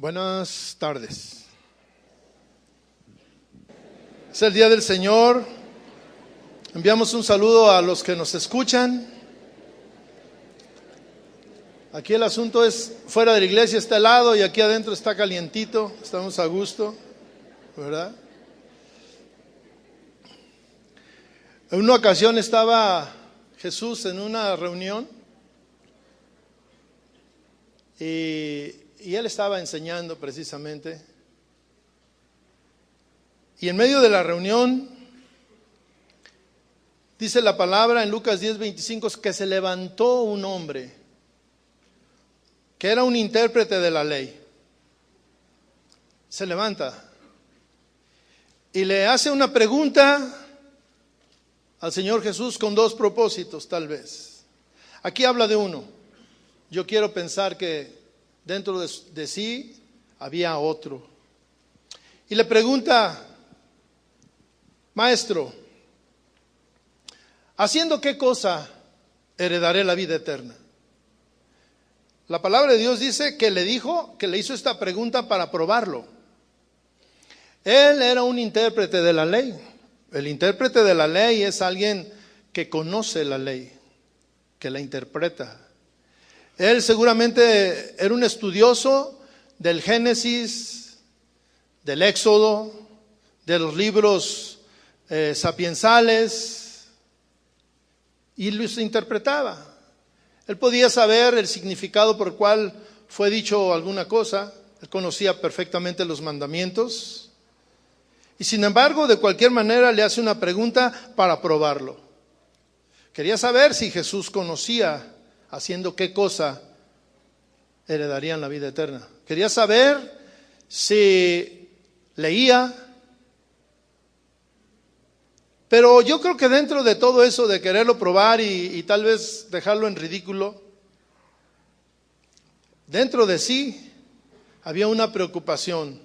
Buenas tardes. Es el día del Señor. Enviamos un saludo a los que nos escuchan. Aquí el asunto es, fuera de la iglesia está helado y aquí adentro está calientito. Estamos a gusto, ¿verdad? En una ocasión estaba Jesús en una reunión y él estaba enseñando precisamente. Y en medio de la reunión, dice la palabra en Lucas 10:25, que se levantó un hombre que era un intérprete de la ley. Se levanta y le hace una pregunta al Señor Jesús con dos propósitos, tal vez. Aquí habla de uno. Yo quiero pensar que dentro de sí había otro. Y le pregunta: Maestro, ¿haciendo qué cosa heredaré la vida eterna? La palabra de Dios dice que le hizo esta pregunta para probarlo. Él era un intérprete de la ley. El intérprete de la ley es alguien que conoce la ley, que la interpreta. Él seguramente era un estudioso del Génesis, del Éxodo, de los libros sapiensales, y los interpretaba. Él podía saber el significado por el cual fue dicho alguna cosa. Él conocía perfectamente los mandamientos. Y sin embargo, de cualquier manera le hace una pregunta para probarlo. Quería saber si Jesús conocía haciendo qué cosa heredarían la vida eterna. Quería saber si leía. Pero yo creo que dentro de todo eso de quererlo probar y tal vez dejarlo en ridículo, dentro de sí había una preocupación.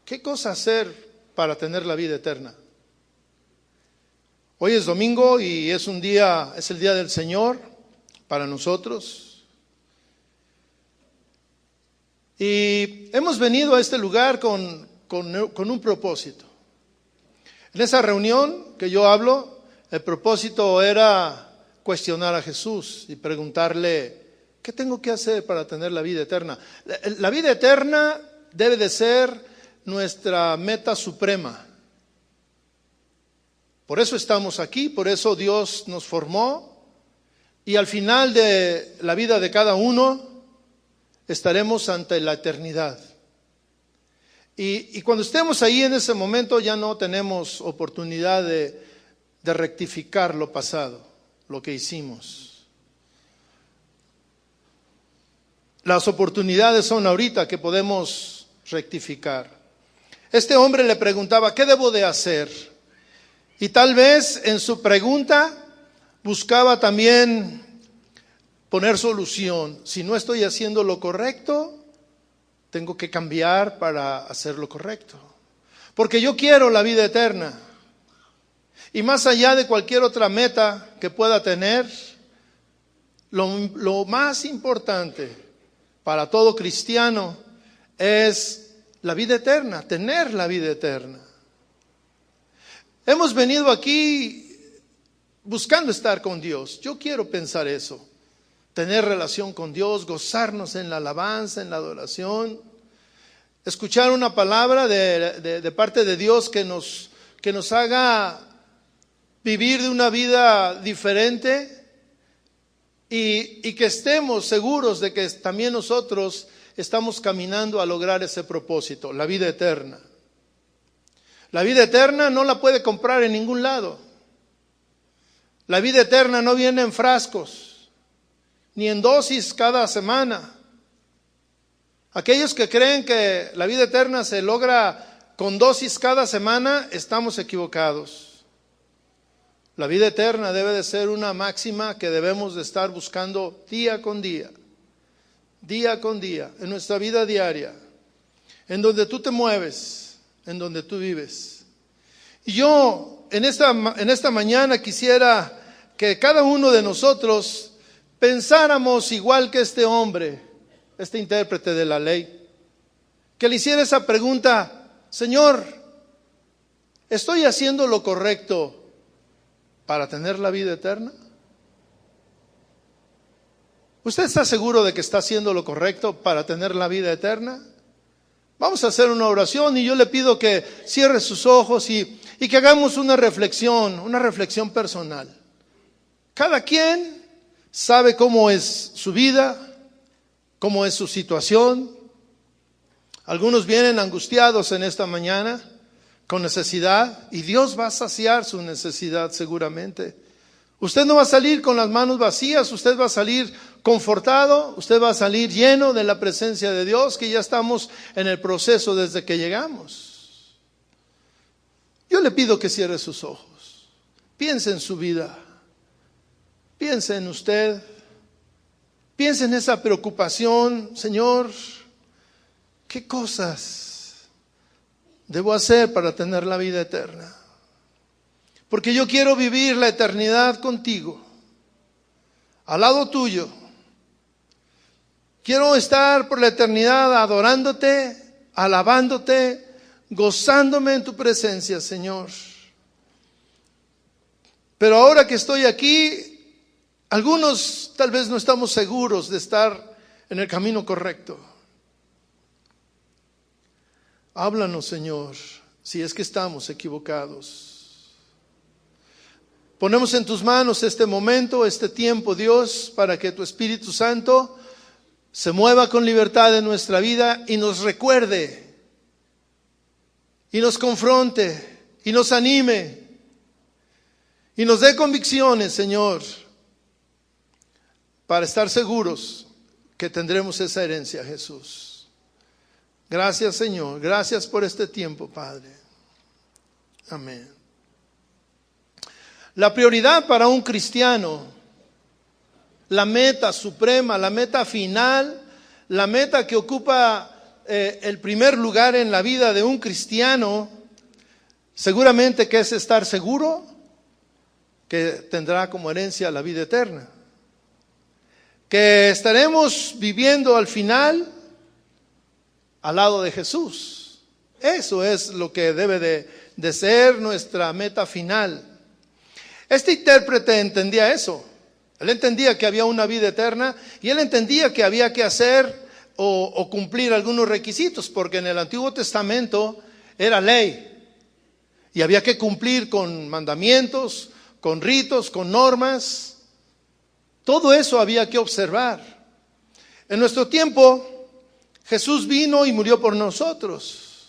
¿Qué cosa hacer para tener la vida eterna? Hoy es domingo y es el día del Señor para nosotros. Y hemos venido a este lugar con un propósito. En esa reunión que yo hablo, el propósito era cuestionar a Jesús y preguntarle: ¿qué tengo que hacer para tener la vida eterna? La vida eterna debe de ser nuestra meta suprema. Por eso estamos aquí, por eso Dios nos formó, y al final de la vida de cada uno estaremos ante la eternidad. Y cuando estemos ahí en ese momento ya no tenemos oportunidad de rectificar lo pasado, lo que hicimos. Las oportunidades son ahorita que podemos rectificar. Este hombre le preguntaba: ¿qué debo de hacer? Y tal vez en su pregunta buscaba también poner solución. Si no estoy haciendo lo correcto, tengo que cambiar para hacer lo correcto. Porque yo quiero la vida eterna. Y más allá de cualquier otra meta que pueda tener, lo más importante para todo cristiano es la vida eterna, tener la vida eterna. Hemos venido aquí buscando estar con Dios. Yo quiero pensar eso. Tener relación con Dios, gozarnos en la alabanza, en la adoración. Escuchar una palabra de parte de Dios que nos haga vivir de una vida diferente y que estemos seguros de que también nosotros estamos caminando a lograr ese propósito, la vida eterna. La vida eterna no la puede comprar en ningún lado. La vida eterna no viene en frascos, ni en dosis cada semana. Aquellos que creen que la vida eterna se logra con dosis cada semana, estamos equivocados. La vida eterna debe de ser una máxima que debemos de estar buscando día con día, en nuestra vida diaria, en donde tú te mueves, en donde tú vives. Y yo en esta mañana quisiera que cada uno de nosotros pensáramos igual que este hombre, este intérprete de la ley. que le hiciera esa pregunta: Señor, ¿estoy haciendo lo correcto para tener la vida eterna? ¿Usted está seguro de que está haciendo lo correcto para tener la vida eterna? Vamos a hacer una oración y yo le pido que cierre sus ojos y que hagamos una reflexión personal. Cada quien sabe cómo es su vida, cómo es su situación. Algunos vienen angustiados en esta mañana, con necesidad, y Dios va a saciar su necesidad seguramente. Usted no va a salir con las manos vacías, usted va a salir confortado, usted va a salir lleno de la presencia de Dios, que ya estamos en el proceso desde que llegamos. Yo le pido que cierre sus ojos, piense en su vida, piense en usted, piense en esa preocupación: Señor, ¿qué cosas debo hacer para tener la vida eterna? Porque yo quiero vivir la eternidad contigo, al lado tuyo. Quiero estar por la eternidad adorándote, alabándote, gozándome en tu presencia, Señor. Pero ahora que estoy aquí, algunos tal vez no estamos seguros de estar en el camino correcto. Háblanos, Señor, si es que estamos equivocados. Ponemos en tus manos este momento, este tiempo, Dios, para que tu Espíritu Santo se mueva con libertad en nuestra vida y nos recuerde, y nos confronte, y nos anime, y nos dé convicciones, Señor, para estar seguros que tendremos esa herencia, Jesús. Gracias, Señor. Gracias por este tiempo, Padre. Amén. La prioridad para un cristiano, la meta suprema, la meta final, la meta que ocupa el primer lugar en la vida de un cristiano, seguramente que es estar seguro que tendrá como herencia la vida eterna, que estaremos viviendo al final al lado de Jesús. Eso es lo que debe de ser nuestra meta final. Este intérprete entendía eso. Él entendía que había una vida eterna y él entendía que había que hacer o cumplir algunos requisitos, porque en el Antiguo Testamento era ley y había que cumplir con mandamientos, con ritos, con normas. Todo eso había que observar. En nuestro tiempo, Jesús vino y murió por nosotros.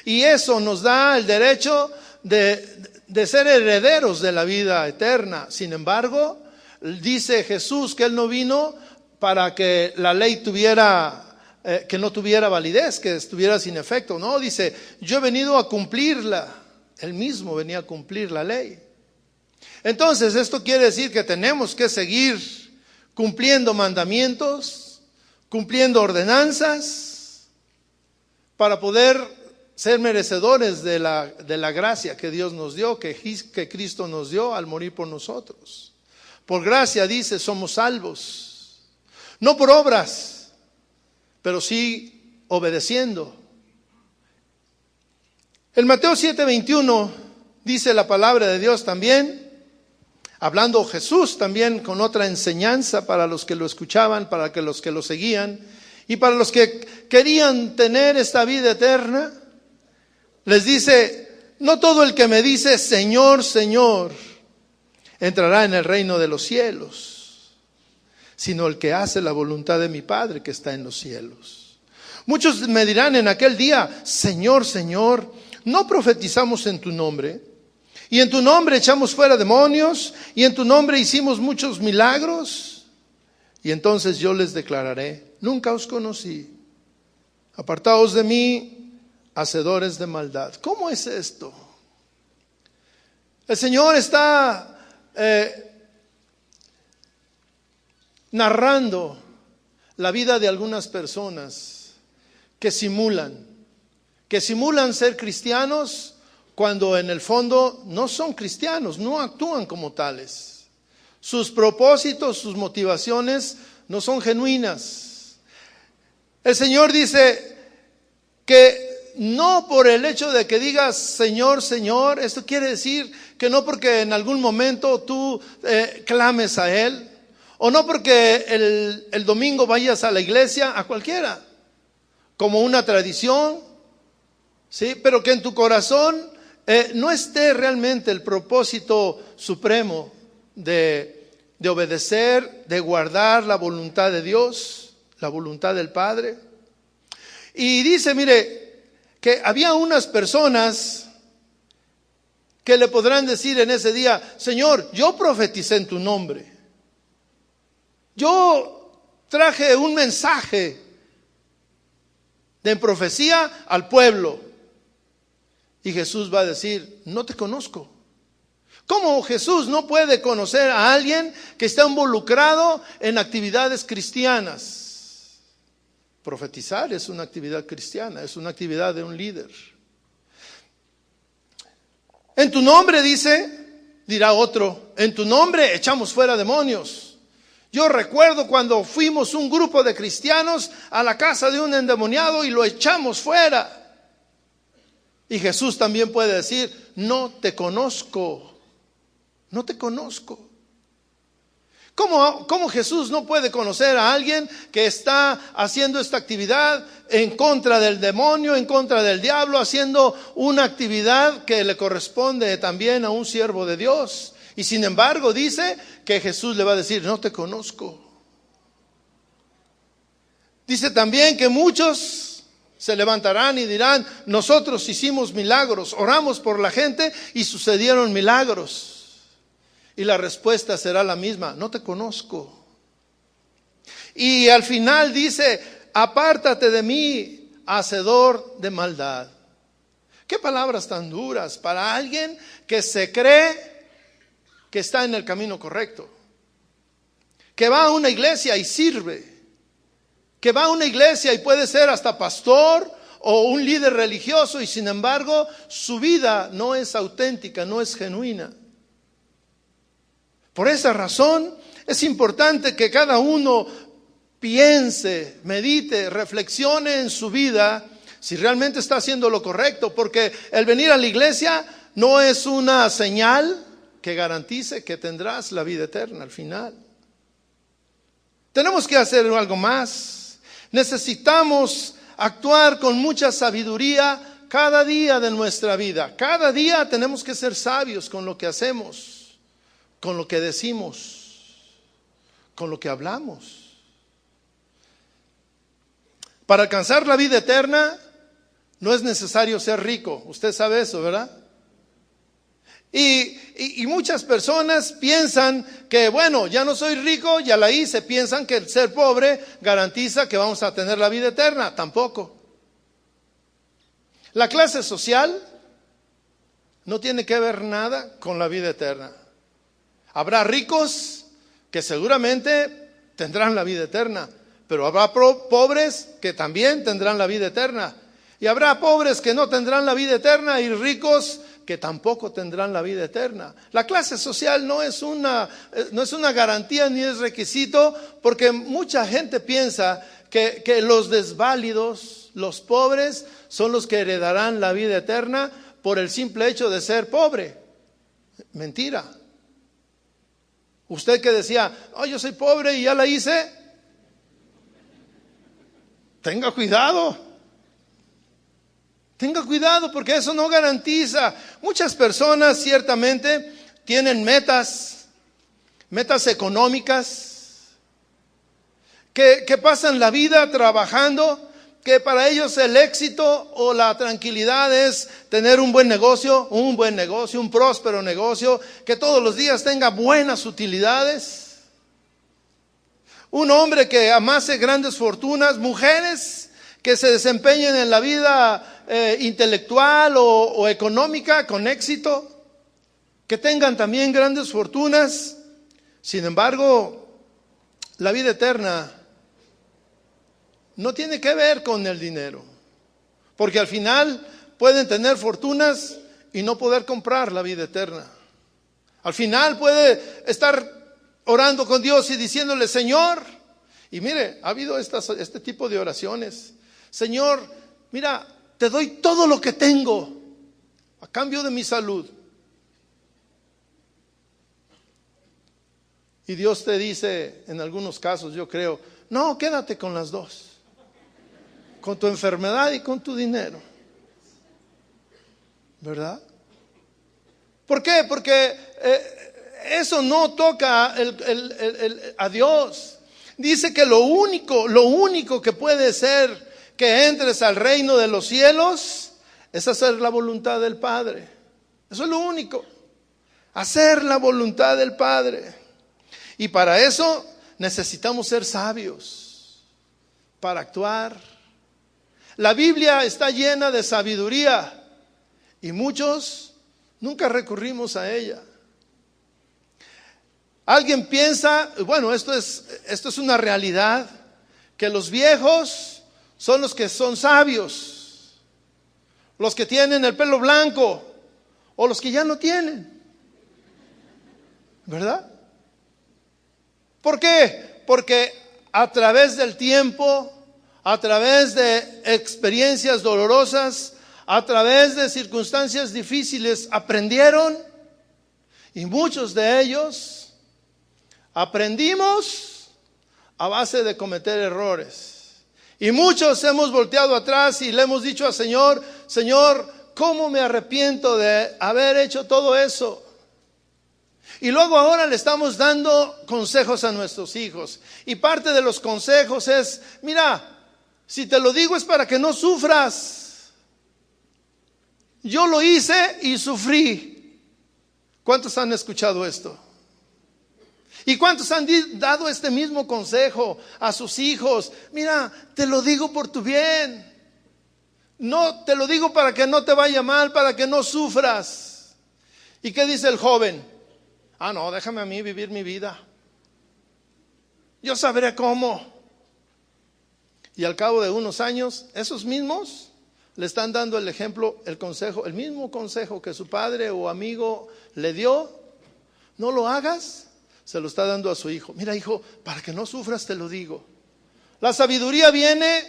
Y eso nos da el derecho de ser herederos de la vida eterna. Sin embargo, dice Jesús que Él no vino para que la ley que no tuviera validez, que estuviera sin efecto. No, dice, yo he venido a cumplirla. Él mismo venía a cumplir la ley. Entonces, esto quiere decir que tenemos que seguir cumpliendo mandamientos, cumpliendo ordenanzas, para poder ser merecedores de la gracia que Dios nos dio, que Cristo nos dio al morir por nosotros. Por gracia, dice, somos salvos. No por obras, pero sí obedeciendo. En Mateo 7:21 dice la palabra de Dios también, hablando Jesús también con otra enseñanza para los que lo escuchaban, para los que lo seguían y para los que querían tener esta vida eterna. Les dice, no todo el que me dice Señor, Señor, entrará en el reino de los cielos, sino el que hace la voluntad de mi Padre que está en los cielos. Muchos me dirán en aquel día, Señor, Señor, ¿no profetizamos en tu nombre? Y en tu nombre echamos fuera demonios, y en tu nombre hicimos muchos milagros. Y entonces yo les declararé, nunca os conocí, apartaos de mí, hacedores de maldad. ¿Cómo es esto? El Señor está narrando la vida de algunas personas que simulan ser cristianos cuando en el fondo no son cristianos, no actúan como tales. Sus propósitos, sus motivaciones no son genuinas. El Señor dice, que no por el hecho de que digas Señor, Señor, esto quiere decir que no porque en algún momento tú clames a Él, o no porque el domingo vayas a la iglesia, a cualquiera, como una tradición, ¿sí? Pero que en tu corazón no esté realmente el propósito supremo de obedecer, de guardar la voluntad de Dios, la voluntad del Padre. Y dice, mire, que había unas personas que le podrán decir en ese día, Señor, yo profeticé en tu nombre. Yo traje un mensaje de profecía al pueblo. Y Jesús va a decir, no te conozco. ¿Cómo Jesús no puede conocer a alguien que está involucrado en actividades cristianas? Profetizar es una actividad cristiana, es una actividad de un líder. En tu nombre, dice, dirá otro, en tu nombre echamos fuera demonios. Yo recuerdo cuando fuimos un grupo de cristianos a la casa de un endemoniado y lo echamos fuera. Y Jesús también puede decir, no te conozco, no te conozco. ¿Cómo Jesús no puede conocer a alguien que está haciendo esta actividad en contra del demonio, en contra del diablo, haciendo una actividad que le corresponde también a un siervo de Dios? Y sin embargo dice que Jesús le va a decir, no te conozco. Dice también que muchos se levantarán y dirán, nosotros hicimos milagros, oramos por la gente y sucedieron milagros. Y la respuesta será la misma, no te conozco. Y al final dice, apártate de mí, hacedor de maldad. Qué palabras tan duras para alguien que se cree que está en el camino correcto, que va a una iglesia y sirve, que va a una iglesia y puede ser hasta pastor o un líder religioso y sin embargo su vida no es auténtica, no es genuina. Por esa razón es importante que cada uno piense, medite, reflexione en su vida si realmente está haciendo lo correcto, porque el venir a la iglesia no es una señal que garantice que tendrás la vida eterna al final. Tenemos que hacer algo más. Necesitamos actuar con mucha sabiduría cada día de nuestra vida. Cada día tenemos que ser sabios con lo que hacemos, con lo que decimos, con lo que hablamos. Para alcanzar la vida eterna no es necesario ser rico. Usted sabe eso, ¿verdad? Y muchas personas piensan que, bueno, ya no soy rico, ya la hice. Piensan que el ser pobre garantiza que vamos a tener la vida eterna. Tampoco. La clase social no tiene que ver nada con la vida eterna. Habrá ricos que seguramente tendrán la vida eterna, pero habrá pobres que también tendrán la vida eterna. Y habrá pobres que no tendrán la vida eterna y ricos que tampoco tendrán la vida eterna. La clase social no es una garantía ni es requisito, porque mucha gente piensa que los desválidos, los pobres, son los que heredarán la vida eterna por el simple hecho de ser pobre. Mentira. Usted que decía, yo soy pobre y ya la hice, tenga cuidado. Tenga cuidado porque eso no garantiza. Muchas personas ciertamente tienen metas económicas, que pasan la vida trabajando, que para ellos el éxito o la tranquilidad es tener un buen negocio, un próspero negocio, que todos los días tenga buenas utilidades. Un hombre que amase grandes fortunas, mujeres que se desempeñen en la vida intelectual o económica con éxito, que tengan también grandes fortunas. Sin embargo, la vida eterna no tiene que ver con el dinero, porque al final pueden tener fortunas y no poder comprar la vida eterna. Al final puede estar orando con Dios y diciéndole, Señor, y mire, ha habido este tipo de oraciones. Señor, mira, te doy todo lo que tengo a cambio de mi salud. Y Dios te dice, en algunos casos yo creo, no, quédate con las dos, con tu enfermedad y con tu dinero. ¿Verdad? ¿Por qué? Porque eso no toca a Dios. Dice que lo único que puede ser que entres al reino de los cielos es hacer la voluntad del Padre. Eso es lo único. Hacer la voluntad del Padre. Y para eso necesitamos ser sabios para actuar. La Biblia está llena de sabiduría y muchos nunca recurrimos a ella. Alguien piensa, bueno, esto es una realidad, que los viejos son los que son sabios, los que tienen el pelo blanco o los que ya no tienen. ¿Verdad? ¿Por qué? Porque a través del tiempo, a través de experiencias dolorosas, a través de circunstancias difíciles, aprendieron, y muchos de ellos aprendimos a base de cometer errores. Y muchos hemos volteado atrás y le hemos dicho al Señor, Señor, ¿cómo me arrepiento de haber hecho todo eso? Y luego ahora le estamos dando consejos a nuestros hijos. Y parte de los consejos es, mira, si te lo digo es para que no sufras. Yo lo hice y sufrí. ¿Cuántos han escuchado esto? ¿Y cuántos han dado este mismo consejo a sus hijos? Mira, te lo digo por tu bien. No, te lo digo para que no te vaya mal, para que no sufras. ¿Y qué dice el joven? Ah, no, déjame a mí vivir mi vida. Yo sabré cómo. Y al cabo de unos años, esos mismos le están dando el ejemplo, el consejo, el mismo consejo que su padre o amigo le dio. No lo hagas, se lo está dando a su hijo. Mira, hijo, para que no sufras te lo digo. La sabiduría viene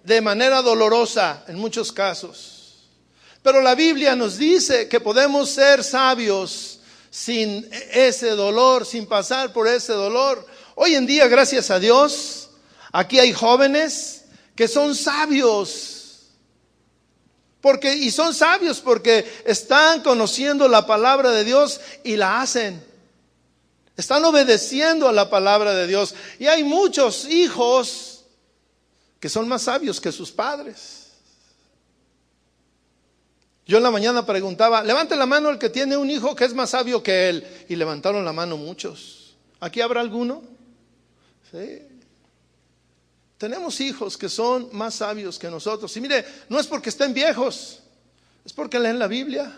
de manera dolorosa en muchos casos. Pero la Biblia nos dice que podemos ser sabios sin ese dolor, sin pasar por ese dolor. Hoy en día, gracias a Dios, aquí hay jóvenes que son sabios. Y son sabios porque están conociendo la palabra de Dios y la hacen. Están obedeciendo a la palabra de Dios. Y hay muchos hijos que son más sabios que sus padres. Yo en la mañana preguntaba, levante la mano el que tiene un hijo que es más sabio que él. Y levantaron la mano muchos. ¿Aquí habrá alguno? Sí. Tenemos hijos que son más sabios que nosotros. Y mire, no es porque estén viejos, es porque leen la Biblia.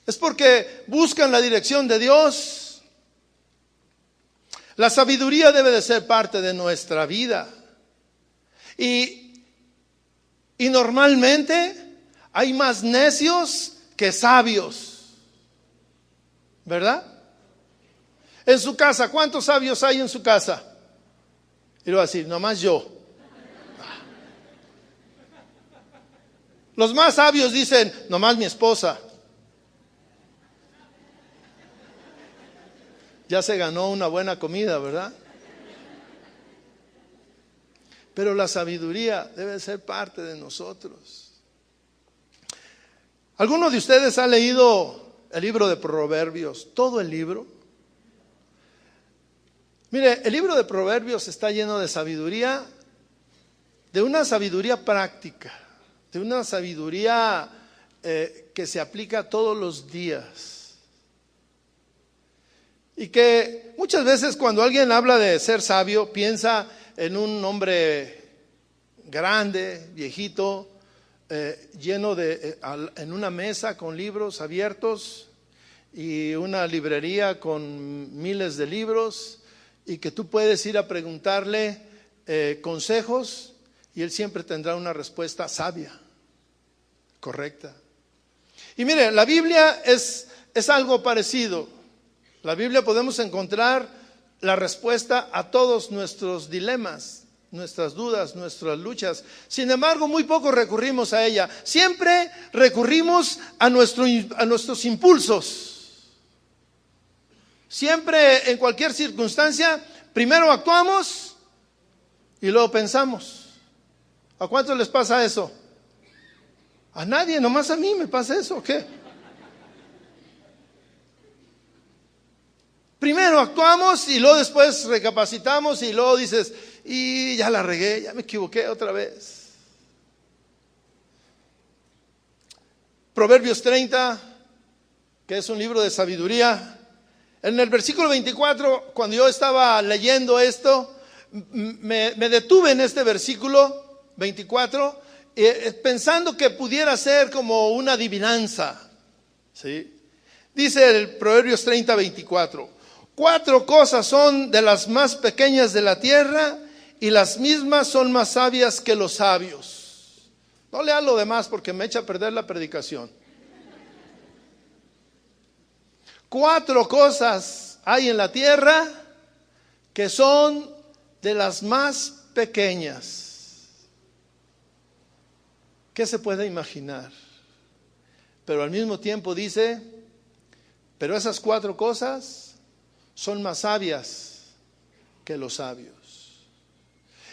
Es porque buscan la dirección de Dios. La sabiduría debe de ser parte de nuestra vida. Y normalmente hay más necios que sabios, ¿verdad? En su casa, ¿cuántos sabios hay en su casa? Y le voy a decir, nomás yo. Los más sabios dicen, nomás mi esposa. Ya se ganó una buena comida, ¿verdad? Pero la sabiduría debe ser parte de nosotros. ¿Alguno de ustedes ha leído el libro de Proverbios? ¿Todo el libro? Mire, el libro de Proverbios está lleno de sabiduría, de una sabiduría práctica, de una sabiduría que se aplica todos los días. Y que muchas veces cuando alguien habla de ser sabio, piensa en un hombre grande, viejito, lleno en una mesa con libros abiertos y una librería con miles de libros, y que tú puedes ir a preguntarle consejos y él siempre tendrá una respuesta sabia, correcta. Y mire, la Biblia es algo parecido. La Biblia podemos encontrar la respuesta a todos nuestros dilemas. nuestras dudas, nuestras luchas. Sin embargo, muy poco recurrimos a ella. Siempre recurrimos a nuestros impulsos. Siempre, en cualquier circunstancia, primero actuamos y luego pensamos. ¿A cuántos les pasa eso? A nadie, nomás a mí me pasa eso, ¿o qué? Primero actuamos y luego después recapacitamos y luego dices, y ya la regué, ya me equivoqué otra vez. Proverbios 30, que es un libro de sabiduría. En el versículo 24, cuando yo estaba leyendo esto, me detuve en este versículo 24, pensando que pudiera ser como una adivinanza, ¿sí? Dice el Proverbios 30, 24. 4 cosas son de las más pequeñas de la tierra y las mismas son más sabias que los sabios. No lean lo demás porque me echa a perder la predicación. 4 cosas hay en la tierra que son de las más pequeñas. ¿Qué se puede imaginar? Pero al mismo tiempo dice, pero esas 4 cosas son más sabias que los sabios.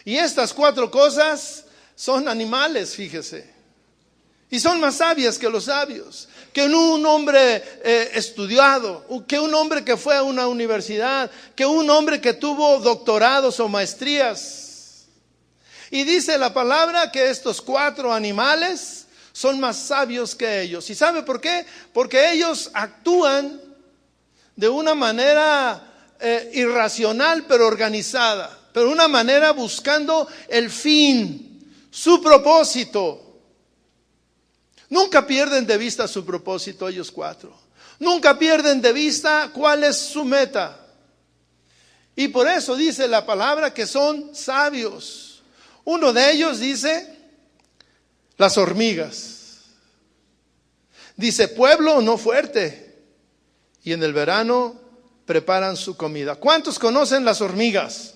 Y estas 4 cosas son animales, fíjese. Y son más sabias que los sabios. Que un hombre estudiado, que un hombre que fue a una universidad, que un hombre que tuvo doctorados o maestrías. Y dice la palabra que estos 4 animales son más sabios que ellos. ¿Y sabe por qué? Porque ellos actúan de una manera irracional pero organizada, pero una manera buscando el fin, su propósito. Nunca pierden de vista su propósito ellos 4. Nunca pierden de vista cuál es su meta. Y por eso dice la palabra que son sabios. Uno de ellos dice, las hormigas. Dice, pueblo no fuerte. Y en el verano preparan su comida. ¿Cuántos conocen las hormigas?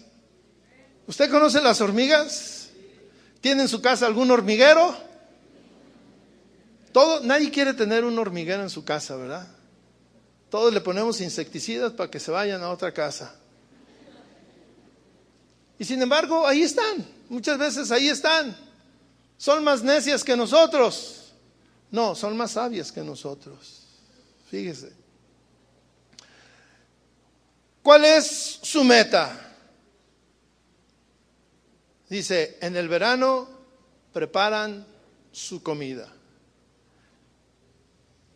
¿Usted conoce las hormigas? ¿Tiene en su casa algún hormiguero? Nadie quiere tener un hormiguero en su casa, ¿verdad? Todos le ponemos insecticidas para que se vayan a otra casa. Y sin embargo, ahí están. Muchas veces ahí están. ¿Son más necias que nosotros? No, son más sabias que nosotros. Fíjese. ¿Cuál es su meta? Dice, en el verano preparan su comida.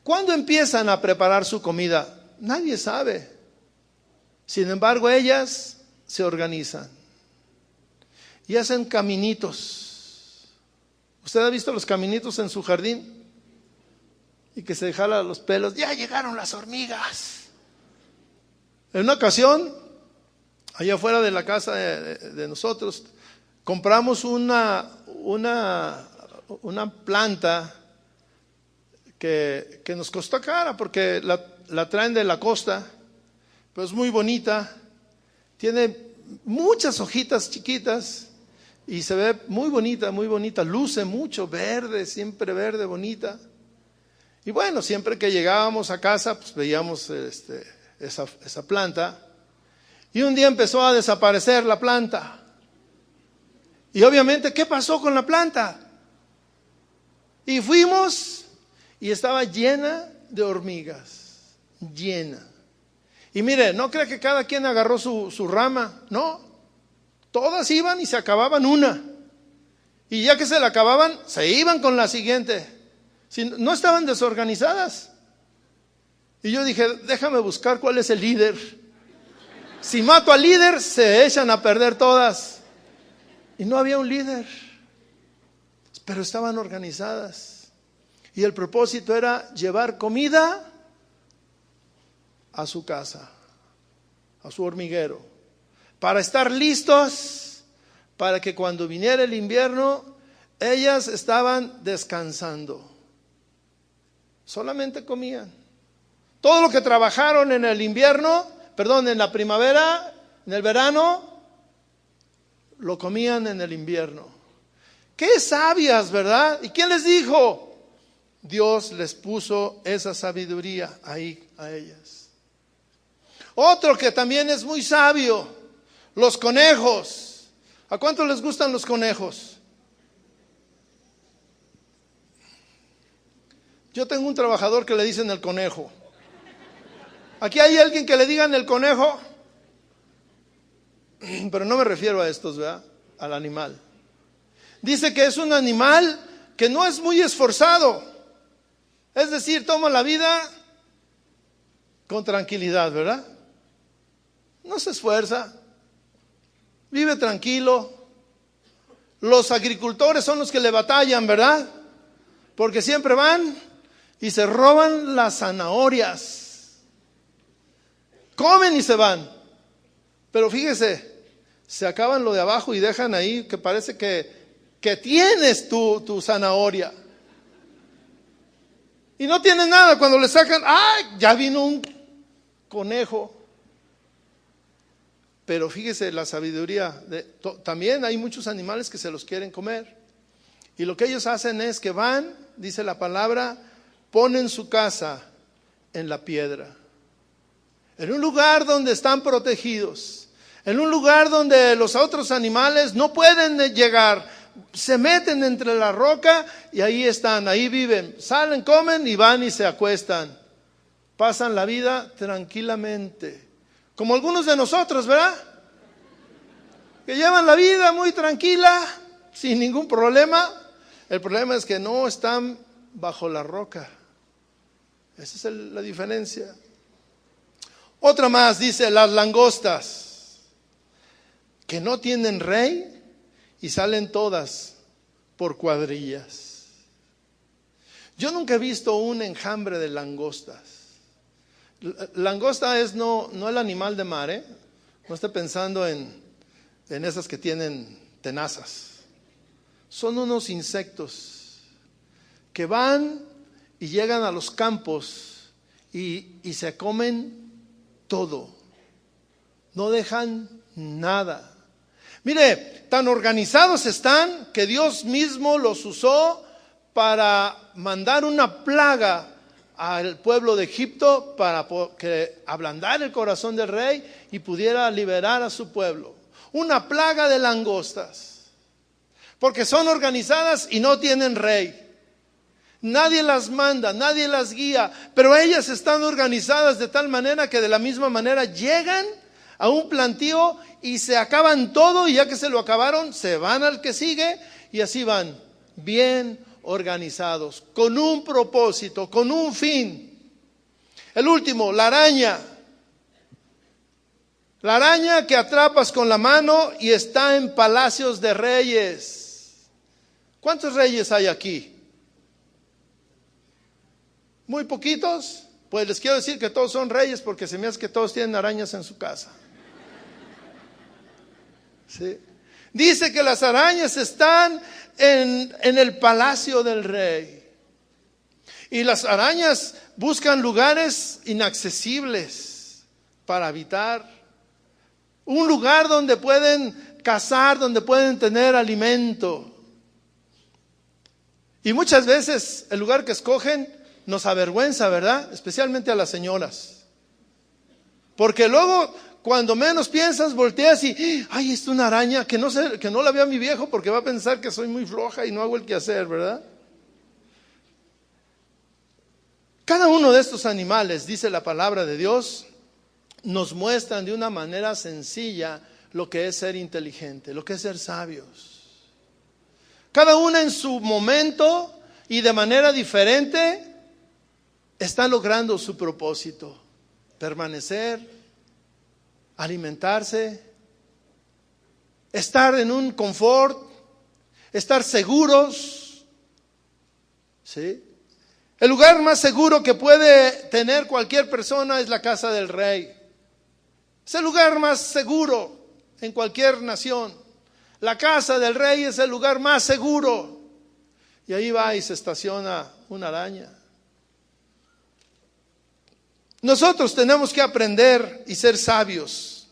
¿Cuándo empiezan a preparar su comida? Nadie sabe. Sin embargo, ellas se organizan y hacen caminitos. ¿Usted ha visto los caminitos en su jardín? Y que se jala los pelos. Ya llegaron las hormigas. En una ocasión, allá afuera de la casa de nosotros, compramos una planta que nos costó cara porque la traen de la costa, pero es muy bonita, tiene muchas hojitas chiquitas y se ve muy bonita, luce mucho, verde, siempre verde, bonita. Y bueno, siempre que llegábamos a casa, pues veíamos esa planta, y un día empezó a desaparecer la planta. Y obviamente, ¿qué pasó con la planta? Y fuimos y estaba llena de hormigas, llena. Y mire, no cree que cada quien agarró su rama, no, todas iban y se acababan una, y ya que se la acababan, se iban con la siguiente. No estaban desorganizadas. Y yo dije, déjame buscar cuál es el líder. Si mato al líder, se echan a perder todas. Y no había un líder, pero estaban organizadas. Y el propósito era llevar comida a su casa, a su hormiguero, para estar listos, para que cuando viniera el invierno, ellas estaban descansando. Solamente comían. Todo lo que trabajaron en el invierno, en la primavera, en el verano, lo comían en el invierno. Qué sabias, ¿verdad? ¿Y quién les dijo? Dios les puso esa sabiduría ahí a ellas. Otro que también es muy sabio, los conejos. ¿A cuánto les gustan los conejos? Yo tengo un trabajador que le dicen el conejo. ¿Aquí hay alguien que le digan el conejo? Pero no me refiero a estos, ¿verdad? Al animal. Dice que es un animal que no es muy esforzado. Es decir, toma la vida con tranquilidad, ¿verdad? No se esfuerza. Vive tranquilo. Los agricultores son los que le batallan, ¿verdad? Porque siempre van y se roban las zanahorias. Comen y se van. Pero fíjese, se acaban lo de abajo y dejan ahí que parece que tienes tu zanahoria. Y no tienen nada. Cuando le sacan, ¡ay! Ya vino un conejo. Pero fíjese la sabiduría. También hay muchos animales que se los quieren comer. Y lo que ellos hacen es que van, dice la palabra, ponen su casa en la piedra. En un lugar donde están protegidos. En un lugar donde los otros animales no pueden llegar. Se meten entre la roca y ahí están, ahí viven. Salen, comen y van y se acuestan. Pasan la vida tranquilamente. Como algunos de nosotros, ¿verdad? Que llevan la vida muy tranquila, sin ningún problema. El problema es que no están bajo la roca. Esa es la diferencia. Otra más, dice, las langostas, que no tienen rey y salen todas por cuadrillas. Yo nunca he visto un enjambre de langostas. Langosta es no el animal de mar, ¿eh? No esté pensando en esas que tienen tenazas. Son unos insectos que van y llegan a los campos y se comen todo. No dejan nada. Mire, tan organizados están que Dios mismo los usó para mandar una plaga al pueblo de Egipto para que ablandara el corazón del rey y pudiera liberar a su pueblo. Una plaga de langostas, porque son organizadas y no tienen rey. Nadie las manda, nadie las guía, pero ellas están organizadas de tal manera que de la misma manera llegan a un plantío y se acaban todo, y ya que se lo acabaron, se van al que sigue y así van, bien organizados, con un propósito, con un fin. El último, la araña. La araña que atrapas con la mano y está en palacios de reyes. ¿Cuántos reyes hay aquí? ¿Muy poquitos? Pues les quiero decir que todos son reyes, porque se me hace que todos tienen arañas en su casa. ¿Sí? Dice que las arañas están en el palacio del rey. Y las arañas buscan lugares inaccesibles para habitar. Un lugar donde pueden cazar, donde pueden tener alimento. Y muchas veces el lugar que escogen nos avergüenza, ¿verdad? Especialmente a las señoras. Porque luego, cuando menos piensas, volteas y, ay, es una araña, que no la vea mi viejo porque va a pensar que soy muy floja y no hago el quehacer, ¿verdad? Cada uno de estos animales, dice la palabra de Dios, nos muestran de una manera sencilla lo que es ser inteligente, lo que es ser sabios. Cada una en su momento y de manera diferente está logrando su propósito: permanecer, alimentarse, estar en un confort, estar seguros. ¿Sí? El lugar más seguro que puede tener cualquier persona es la casa del rey. Es el lugar más seguro en cualquier nación. La casa del rey es el lugar más seguro. Y ahí va y se estaciona una araña. Nosotros tenemos que aprender y ser sabios.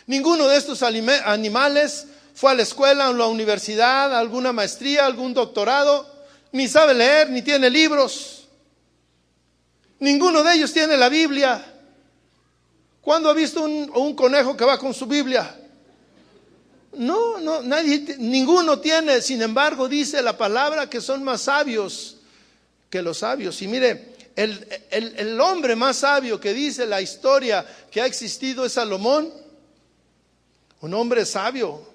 Ninguno de estos animales fue a la escuela, a la universidad, a alguna maestría, algún doctorado, ni sabe leer, ni tiene libros. Ninguno de ellos tiene la Biblia. ¿Cuándo ha visto un conejo que va con su Biblia? No, ninguno tiene. Sin embargo, dice la palabra que son más sabios que los sabios. Y mire, el hombre más sabio que dice la historia que ha existido es Salomón. Un hombre sabio.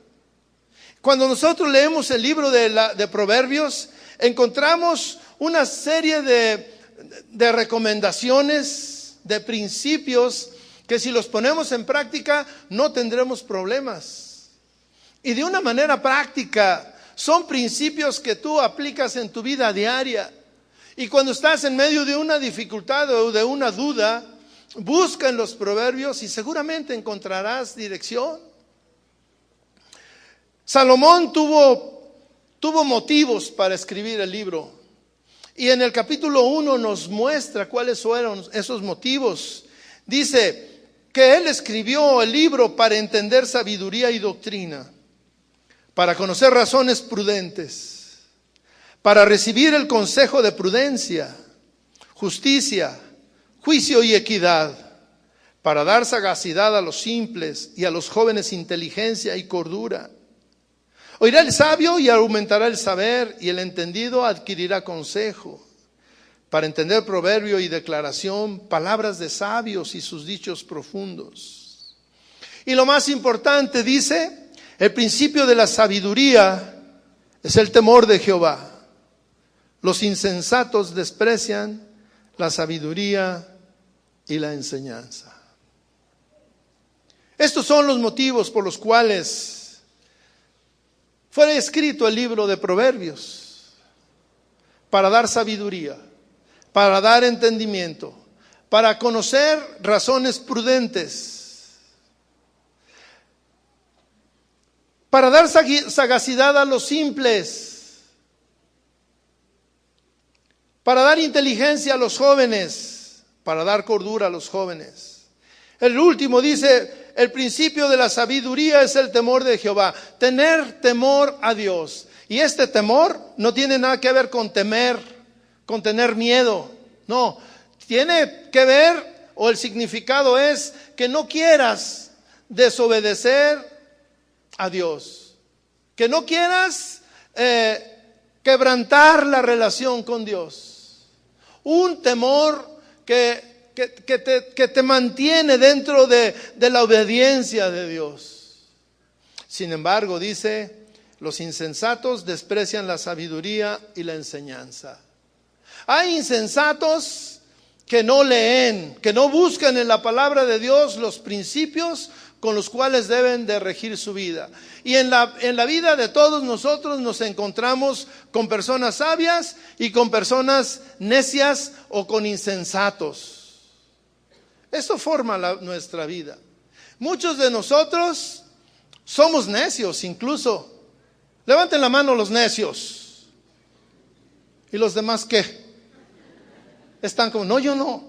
Cuando nosotros leemos el libro de Proverbios, encontramos una serie de recomendaciones, de principios, que si los ponemos en práctica no tendremos problemas. Y de una manera práctica, son principios que tú aplicas en tu vida diaria. Y cuando estás en medio de una dificultad o de una duda, busca en los proverbios y seguramente encontrarás dirección. Salomón tuvo motivos para escribir el libro. Y en el capítulo 1 nos muestra cuáles fueron esos motivos. Dice que él escribió el libro para entender sabiduría y doctrina, para conocer razones prudentes, para recibir el consejo de prudencia, justicia, juicio y equidad, para dar sagacidad a los simples y a los jóvenes inteligencia y cordura. Oirá el sabio y aumentará el saber, y el entendido adquirirá consejo. Para entender proverbio y declaración, palabras de sabios y sus dichos profundos. Y lo más importante, dice, el principio de la sabiduría es el temor de Jehová. Los insensatos desprecian la sabiduría y la enseñanza. Estos son los motivos por los cuales fue escrito el libro de Proverbios, para dar sabiduría, para dar entendimiento, para conocer razones prudentes, para dar sagacidad a los simples, para dar inteligencia a los jóvenes, para dar cordura a los jóvenes. El último dice, el principio de la sabiduría es el temor de Jehová. Tener temor a Dios. Y este temor no tiene nada que ver con temer, con tener miedo. No, tiene que ver, o el significado es que no quieras desobedecer a Dios. Que no quieras quebrantar la relación con Dios. Un temor que te mantiene dentro de la obediencia de Dios. Sin embargo, dice, los insensatos desprecian la sabiduría y la enseñanza. Hay insensatos que no leen, que no buscan en la palabra de Dios los principios con los cuales deben de regir su vida. Y en la vida de todos nosotros nos encontramos con personas sabias y con personas necias o con insensatos. Esto forma nuestra vida. Muchos de nosotros somos necios incluso. Levanten la mano los necios. ¿Y los demás qué? Están como, no, yo no.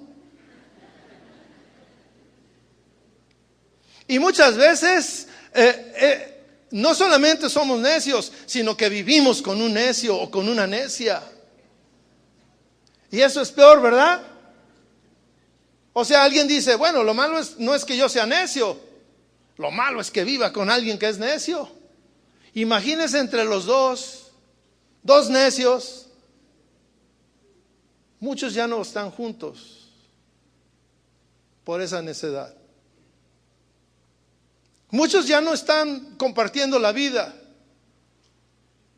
Y muchas veces no solamente somos necios, sino que vivimos con un necio o con una necia. Y eso es peor, ¿verdad? O sea, alguien dice, bueno, lo malo no es que yo sea necio, lo malo es que viva con alguien que es necio. Imagínense entre los dos necios, muchos ya no están juntos por esa necedad. Muchos ya no están compartiendo la vida.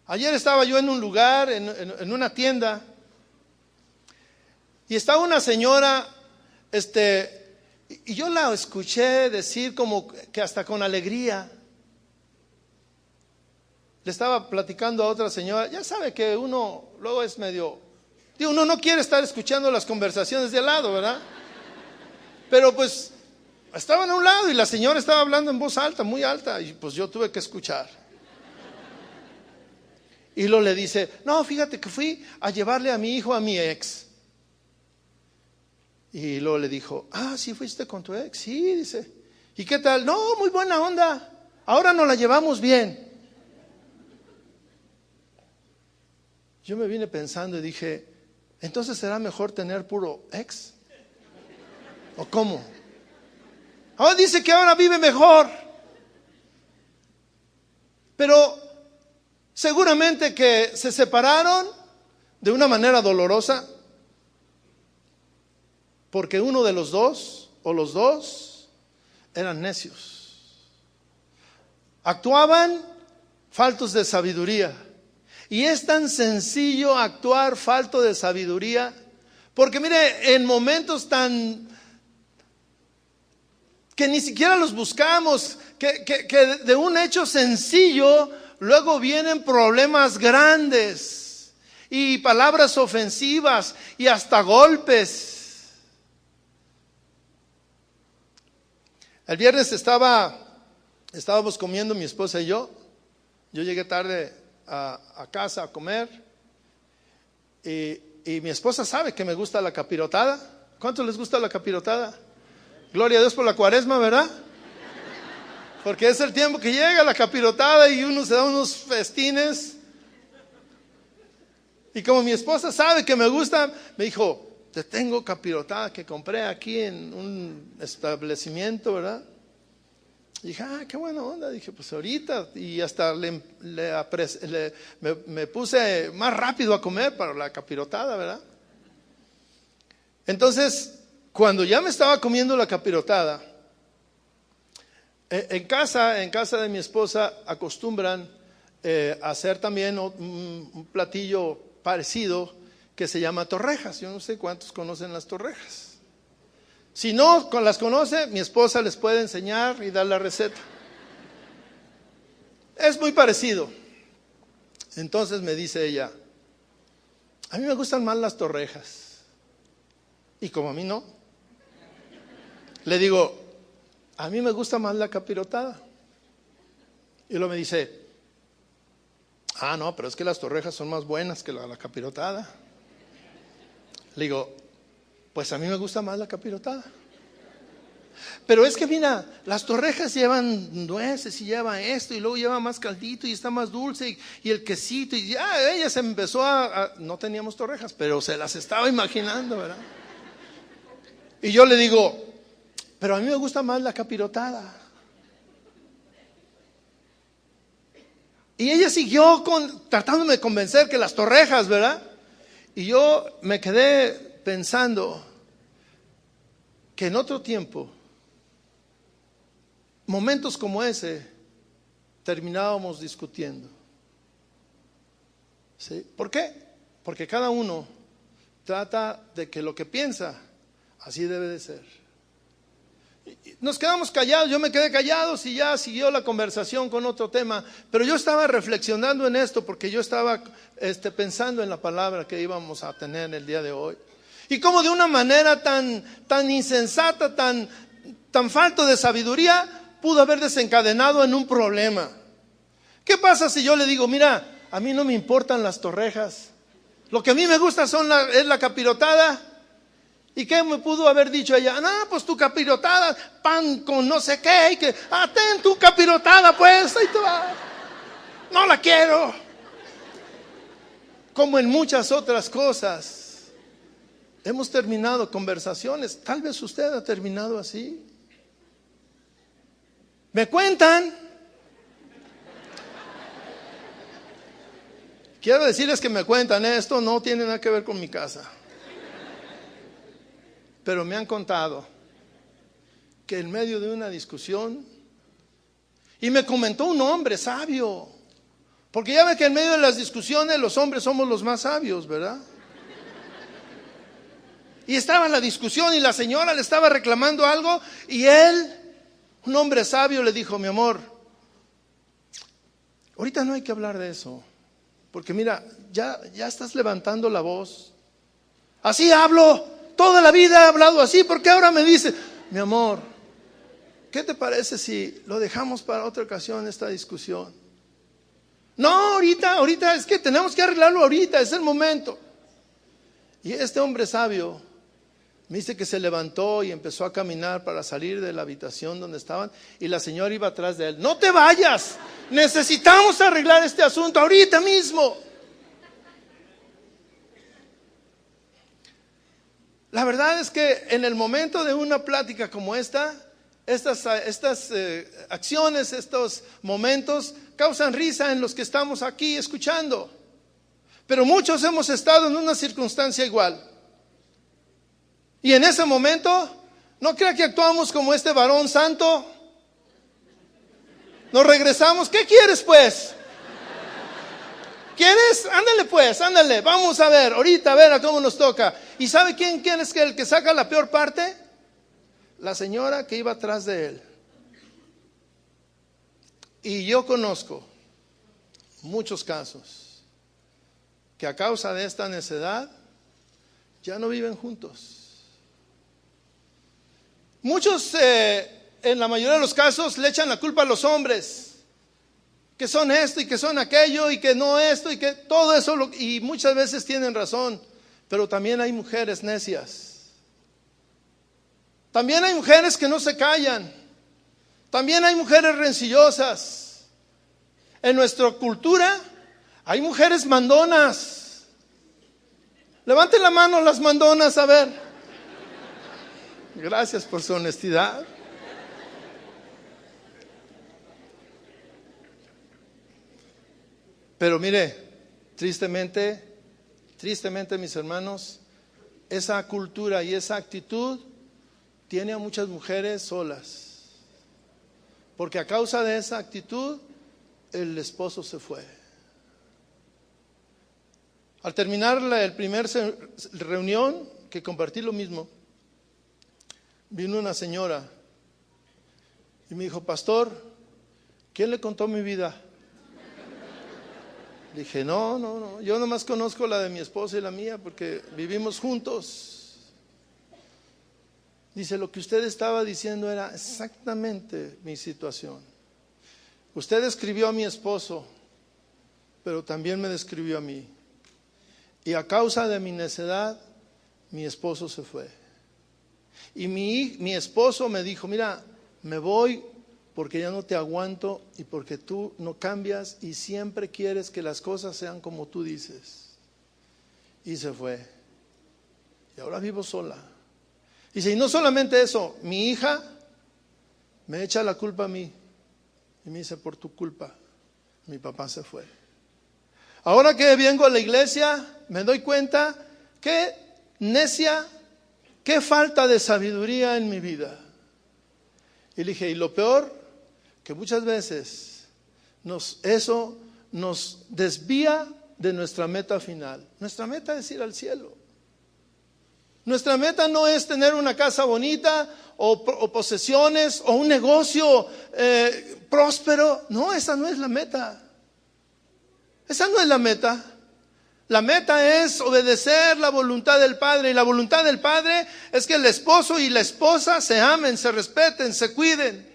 Ayer estaba yo en un lugar, en una tienda, y estaba una señora, y yo la escuché decir como que hasta con alegría. Le estaba platicando a otra señora, ya sabe que uno luego es medio, uno no quiere estar escuchando las conversaciones de al lado, ¿verdad? Pero pues estaban a un lado y la señora estaba hablando en voz alta, muy alta, y pues yo tuve que escuchar. Y luego le dice, no, fíjate que fui a llevarle a mi hijo a mi ex. Y luego le dijo, ¿sí fuiste con tu ex? Sí, dice. ¿Y qué tal? No, muy buena onda. Ahora nos la llevamos bien. Yo me vine pensando y dije, ¿entonces será mejor tener puro ex? ¿O cómo? Ahora dice que ahora vive mejor. Pero seguramente que se separaron de una manera dolorosa, porque uno de los dos o los dos eran necios. Actuaban faltos de sabiduría. Y es tan sencillo actuar falto de sabiduría, porque mire, en momentos tan que ni siquiera los buscamos, que de un hecho sencillo luego vienen problemas grandes y palabras ofensivas y hasta golpes. El viernes estábamos comiendo mi esposa y yo. Yo llegué tarde a casa a comer y mi esposa sabe que me gusta la capirotada. ¿Cuántos les gusta la capirotada? Gloria a Dios por la cuaresma, ¿verdad? Porque es el tiempo que llega la capirotada y uno se da unos festines. Y como mi esposa sabe que me gusta, me dijo, te tengo capirotada que compré aquí en un establecimiento, ¿verdad? Y dije, qué buena onda. Dije, pues ahorita. Y hasta me puse más rápido a comer para la capirotada, ¿verdad? Entonces, cuando ya me estaba comiendo la capirotada, en casa de mi esposa acostumbran hacer también un platillo parecido que se llama torrejas. Yo no sé cuántos conocen las torrejas. Si no las conoce, mi esposa les puede enseñar y dar la receta. Es muy parecido. Entonces me dice ella, a mí me gustan más las torrejas. Y como a mí no, le digo, a mí me gusta más la capirotada. Y luego me dice, no, pero es que las torrejas son más buenas que la capirotada. Le digo, pues a mí me gusta más la capirotada. Pero es que mira, las torrejas llevan nueces y llevan esto y luego lleva más caldito y está más dulce y el quesito y ya ella se empezó no teníamos torrejas, pero se las estaba imaginando, ¿verdad? Y yo le digo, pero a mí me gusta más la capirotada. Y ella siguió tratándome de convencer que las torrejas, ¿verdad? Y yo me quedé pensando que en otro tiempo, momentos como ese, terminábamos discutiendo. ¿Sí? ¿Por qué? Porque cada uno trata de que lo que piensa, así debe de ser. Nos quedamos callados, yo me quedé callado y ya siguió la conversación con otro tema, pero yo estaba reflexionando en esto porque yo estaba pensando en la palabra que íbamos a tener el día de hoy. Y cómo de una manera tan insensata, tan falto de sabiduría, pudo haber desencadenado en un problema. ¿Qué pasa si yo le digo, mira, a mí no me importan las torrejas, lo que a mí me gusta es la capirotada? ¿Y qué me pudo haber dicho ella? Pues tu capirotada, pan con no sé qué, y que, ten tu capirotada pues, ahí te va. No la quiero. Como en muchas otras cosas, hemos terminado conversaciones, tal vez usted ha terminado así. ¿Me cuentan? Quiero decirles que me cuentan, esto no tiene nada que ver con mi casa. Pero me han contado que en medio de una discusión, y me comentó un hombre sabio, porque ya ve que en medio de las discusiones los hombres somos los más sabios, ¿verdad? Y estaba en la discusión y la señora le estaba reclamando algo y él, un hombre sabio, le dijo, mi amor, ahorita no hay que hablar de eso, porque mira, ya estás levantando la voz. Así hablo, toda la vida he hablado así, ¿por qué ahora me dice? Mi amor, ¿qué te parece si lo dejamos para otra ocasión esta discusión? No, ahorita es que tenemos que arreglarlo ahorita, es el momento. Y este hombre sabio Me dice que se levantó y empezó a caminar para salir de la habitación donde estaban, y la señora iba atrás de él. No te vayas, necesitamos arreglar este asunto ahorita mismo. La verdad es que en el momento de una plática como esta, estas acciones, estos momentos causan risa en los que estamos aquí escuchando. Pero muchos hemos estado en una circunstancia igual. Y en ese momento, ¿no crea que actuamos como este varón santo? Nos regresamos. ¿Qué quieres, pues? ¿Quieres? Ándale, pues, ándale. Vamos a ver, ahorita a ver a cómo nos toca. ¿Y sabe quién es el que saca la peor parte? La señora que iba atrás de él. Y yo conozco muchos casos que a causa de esta necedad ya no viven juntos. Muchos, en la mayoría de los casos, le echan la culpa a los hombres, que son esto y que son aquello y que no esto y que todo eso, y muchas veces tienen razón, pero también hay mujeres necias. También hay mujeres que no se callan. También hay mujeres rencillosas. En nuestra cultura hay mujeres mandonas. Levanten la mano las mandonas, a ver. Gracias por su honestidad. Pero mire, tristemente mis hermanos, esa cultura y esa actitud tiene a muchas mujeres solas. Porque a causa de esa actitud, el esposo se fue. Al terminar el primer reunión, que compartí lo mismo, vino una señora y me dijo: pastor, ¿quién le contó mi vida? Le dije: no, yo nomás conozco la de mi esposa y la mía porque vivimos juntos. Dice: lo que usted estaba diciendo era exactamente mi situación. Usted describió a mi esposo, pero también me describió a mí. Y a causa de mi necedad, mi esposo se fue. Y mi esposo me dijo: mira, me voy porque ya no te aguanto y porque tú no cambias y siempre quieres que las cosas sean como tú dices. Y se fue. Y ahora vivo sola. Dice: y no solamente eso, mi hija me echa la culpa a mí. Y me dice: por tu culpa, mi papá se fue. Ahora que vengo a la iglesia, me doy cuenta que necia, qué falta de sabiduría en mi vida. Y le dije: y lo peor, que muchas veces eso nos desvía de nuestra meta final. Nuestra meta es ir al cielo. Nuestra meta no es tener una casa bonita o posesiones o un negocio próspero. No, esa no es la meta. Esa no es la meta. La meta es obedecer la voluntad del Padre, y la voluntad del Padre es que el esposo y la esposa se amen, se respeten, se cuiden.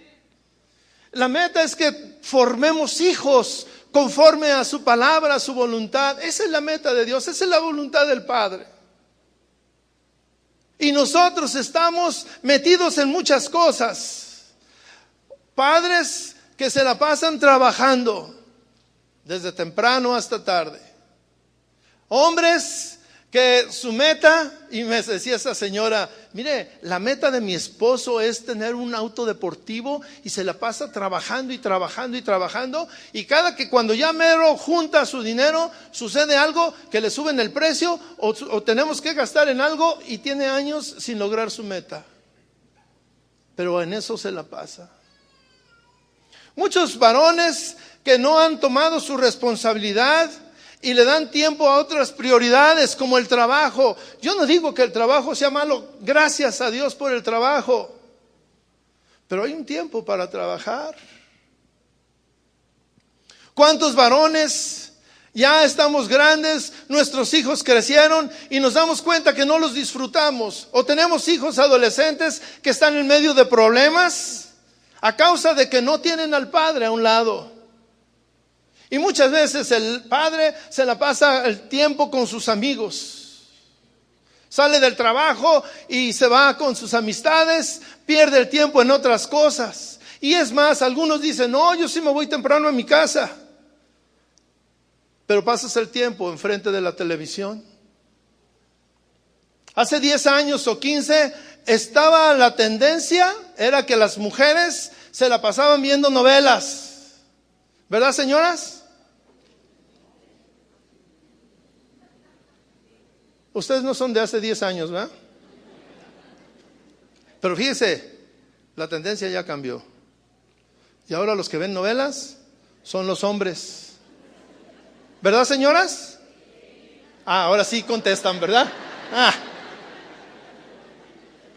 La meta es que formemos hijos conforme a su palabra, a su voluntad. Esa es la meta de Dios, esa es la voluntad del Padre. Y nosotros estamos metidos en muchas cosas. Padres que se la pasan trabajando desde temprano hasta tarde. Hombres que su meta, y me decía esa señora: mire, la meta de mi esposo es tener un auto deportivo y se la pasa trabajando y trabajando y trabajando, y cuando ya mero junta su dinero, sucede algo que le suben el precio o tenemos que gastar en algo, y tiene años sin lograr su meta. Pero en eso se la pasa. Muchos varones que no han tomado su responsabilidad y le dan tiempo a otras prioridades como el trabajo. Yo no digo que el trabajo sea malo, gracias a Dios por el trabajo, pero hay un tiempo para trabajar. ¿Cuántos varones ya estamos grandes, nuestros hijos crecieron y nos damos cuenta que no los disfrutamos? O tenemos hijos adolescentes que están en medio de problemas a causa de que no tienen al padre a un lado. Y muchas veces el padre se la pasa el tiempo con sus amigos. Sale del trabajo y se va con sus amistades, pierde el tiempo en otras cosas. Y es más, algunos dicen, no, yo sí me voy temprano a mi casa. Pero pasas el tiempo enfrente de la televisión. Hace 10 años o 15 estaba la tendencia, era que las mujeres se la pasaban viendo novelas. ¿Verdad, señoras? Ustedes no son de hace 10 años, ¿verdad? Pero fíjese, la tendencia ya cambió. Y ahora los que ven novelas son los hombres. ¿Verdad, señoras? Ahora sí contestan, ¿verdad?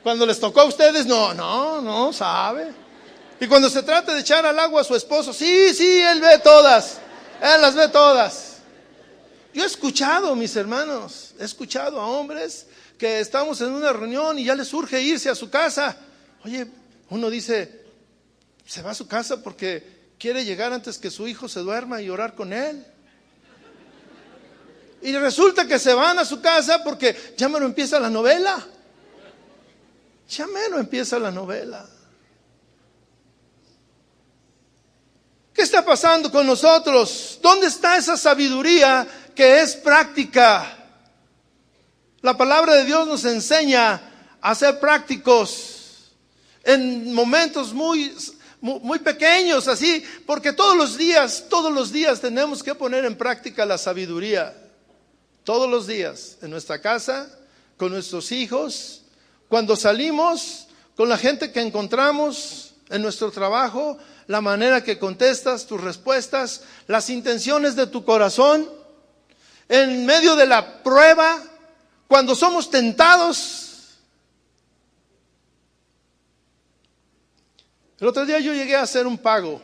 Cuando les tocó a ustedes, no sabe. Y cuando se trata de echar al agua a su esposo, sí, él ve todas. Él las ve todas. Yo he escuchado, mis hermanos, he escuchado a hombres que estamos en una reunión y ya les urge irse a su casa. Oye, uno dice, se va a su casa porque quiere llegar antes que su hijo se duerma y orar con él. Y resulta que se van a su casa porque ya mero empieza la novela. Ya mero empieza la novela. ¿Qué está pasando con nosotros? ¿Dónde está esa sabiduría que es práctica? La palabra de Dios nos enseña a ser prácticos en momentos muy pequeños, así, porque todos los días tenemos que poner en práctica la sabiduría. Todos los días, en nuestra casa, con nuestros hijos, cuando salimos, con la gente que encontramos en nuestro trabajo, la manera que contestas tus respuestas, las intenciones de tu corazón, en medio de la prueba, cuando somos tentados. El otro día yo llegué a hacer un pago,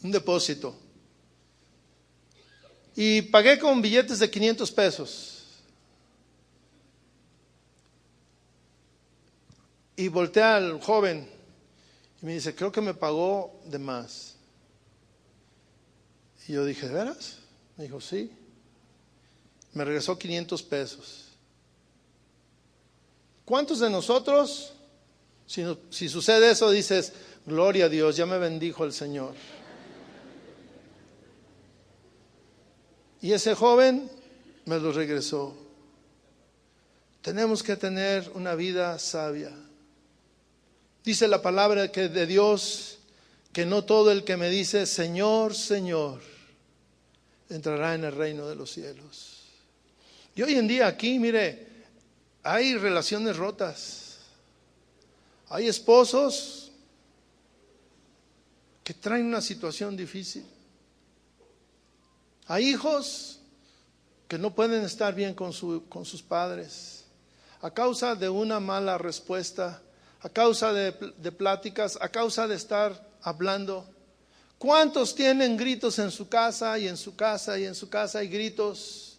un depósito, y pagué con billetes de 500 pesos. Y volteé al joven y me dice, creo que me pagó de más. Y yo dije, ¿de veras? Me dijo, sí. Me regresó 500 pesos. ¿Cuántos de nosotros, si sucede eso, dices, gloria a Dios, ya me bendijo el Señor? Y ese joven me lo regresó. Tenemos que tener una vida sabia. Dice la palabra que de Dios, que no todo el que me dice Señor, Señor, entrará en el reino de los cielos. Y hoy en día aquí, mire, hay relaciones rotas. Hay esposos que traen una situación difícil. Hay hijos que no pueden estar bien con sus padres a causa de una mala respuesta, a causa de pláticas, a causa de estar hablando. ¿Cuántos tienen gritos en su casa y en su casa y en su casa hay gritos,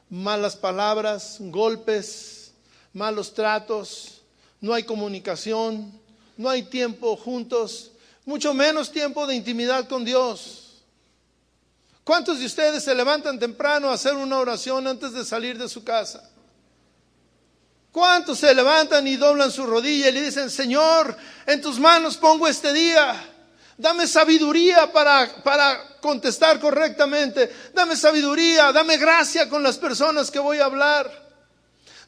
malas palabras, golpes, malos tratos, no hay comunicación, no hay tiempo juntos, mucho menos tiempo de intimidad con Dios? ¿Cuántos de ustedes se levantan temprano a hacer una oración antes de salir de su casa? ¿Cuántos se levantan y doblan su rodilla y le dicen, Señor, en tus manos pongo este día? Dame sabiduría para contestar correctamente. Dame sabiduría, dame gracia con las personas que voy a hablar.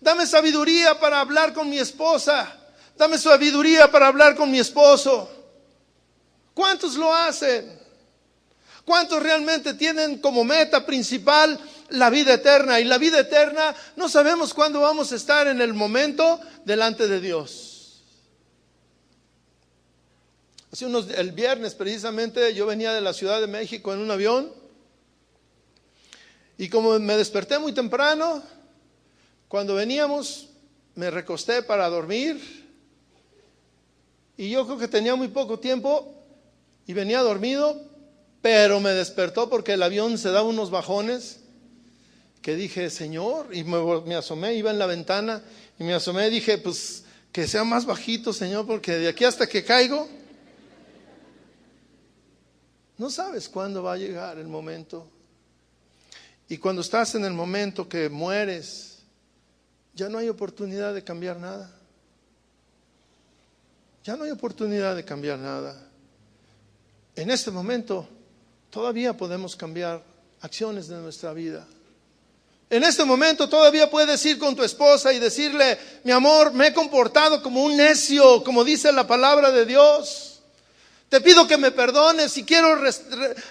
Dame sabiduría para hablar con mi esposa. Dame sabiduría para hablar con mi esposo. ¿Cuántos lo hacen? ¿Cuántos realmente tienen como meta principal la vida eterna? Y la vida eterna no sabemos cuándo vamos a estar en el momento delante de Dios. El viernes precisamente yo venía de la Ciudad de México en un avión y como me desperté muy temprano, cuando veníamos me recosté para dormir y yo creo que tenía muy poco tiempo y venía dormido, pero me despertó porque el avión se daba unos bajones que dije, Señor, y me asomé, iba en la ventana y me asomé y dije, pues que sea más bajito, Señor, porque de aquí hasta que caigo, no sabes cuándo va a llegar el momento. Y cuando estás en el momento que mueres, ya no hay oportunidad de cambiar nada. Ya no hay oportunidad de cambiar nada. En este momento todavía podemos cambiar acciones de nuestra vida. En este momento todavía puedes ir con tu esposa y decirle: mi amor, me he comportado como un necio, como dice la palabra de Dios. Te pido que me perdones y quiero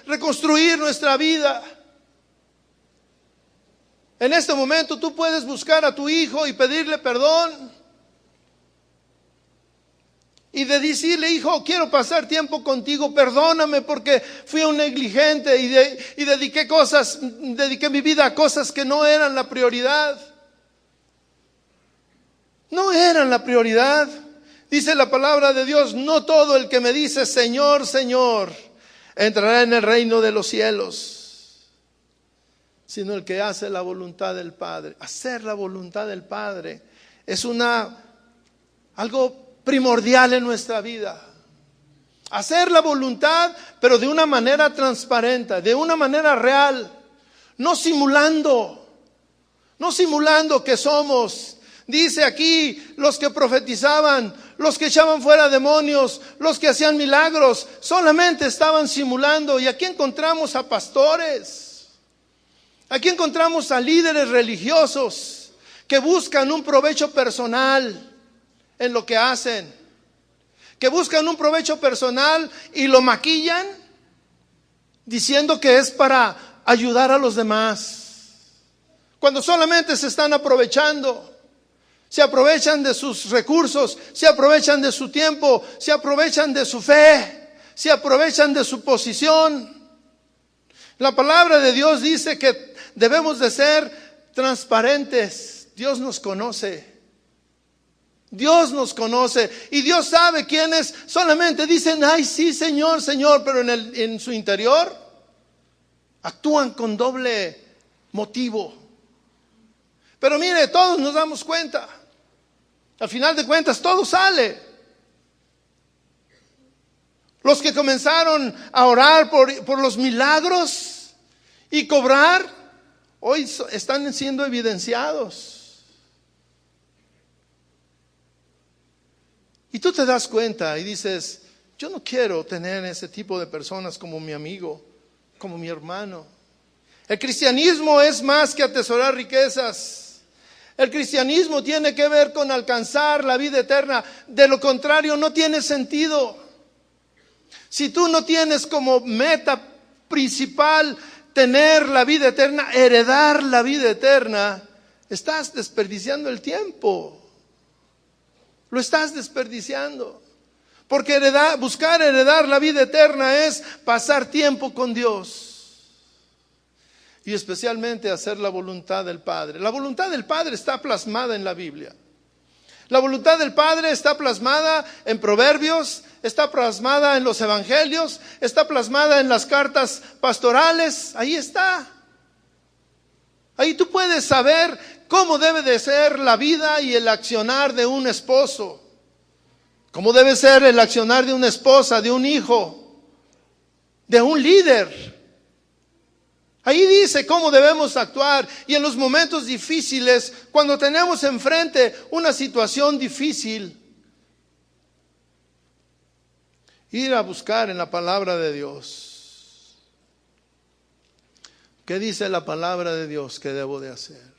reconstruir nuestra vida. En este momento tú puedes buscar a tu hijo y pedirle perdón. Y de decirle: hijo, quiero pasar tiempo contigo, perdóname porque fui un negligente y dediqué mi vida a cosas que no eran la prioridad. No eran la prioridad. Dice la palabra de Dios: no todo el que me dice Señor, Señor, entrará en el reino de los cielos, sino el que hace la voluntad del Padre. Hacer la voluntad del Padre es algo primordial en nuestra vida. Hacer la voluntad, pero de una manera transparente, de una manera real, no simulando que somos. Dice aquí: los que profetizaban, los que echaban fuera demonios, los que hacían milagros, solamente estaban simulando. Y aquí encontramos a pastores, aquí encontramos a líderes religiosos que buscan un provecho personal en lo que hacen, que buscan un provecho personal y lo maquillan diciendo que es para ayudar a los demás, cuando solamente se están aprovechando. Se aprovechan de sus recursos, se aprovechan de su tiempo, se aprovechan de su fe, se aprovechan de su posición. La palabra de Dios dice que debemos de ser transparentes. Dios nos conoce. Dios nos conoce y Dios sabe quiénes solamente dicen: ay, sí, Señor, Señor, pero en su interior actúan con doble motivo. Pero mire, todos nos damos cuenta. Al final de cuentas, todo sale. Los que comenzaron a orar por los milagros y cobrar, hoy están siendo evidenciados. Y tú te das cuenta y dices: yo no quiero tener ese tipo de personas como mi amigo, como mi hermano. El cristianismo es más que atesorar riquezas. El cristianismo tiene que ver con alcanzar la vida eterna. De lo contrario, no tiene sentido. Si tú no tienes como meta principal tener la vida eterna, heredar la vida eterna, estás desperdiciando el tiempo. Lo estás desperdiciando. Porque buscar heredar la vida eterna es pasar tiempo con Dios. Y especialmente hacer la voluntad del Padre. La voluntad del Padre está plasmada en la Biblia. La voluntad del Padre está plasmada en Proverbios, está plasmada en los Evangelios, está plasmada en las cartas pastorales. Ahí está. Ahí tú puedes saber cómo debe de ser la vida y el accionar de un esposo. Cómo debe ser el accionar de una esposa, de un hijo, de un líder. Ahí dice cómo debemos actuar. Y en los momentos difíciles, cuando tenemos enfrente una situación difícil, ir a buscar en la palabra de Dios. ¿Qué dice la palabra de Dios que debo de hacer?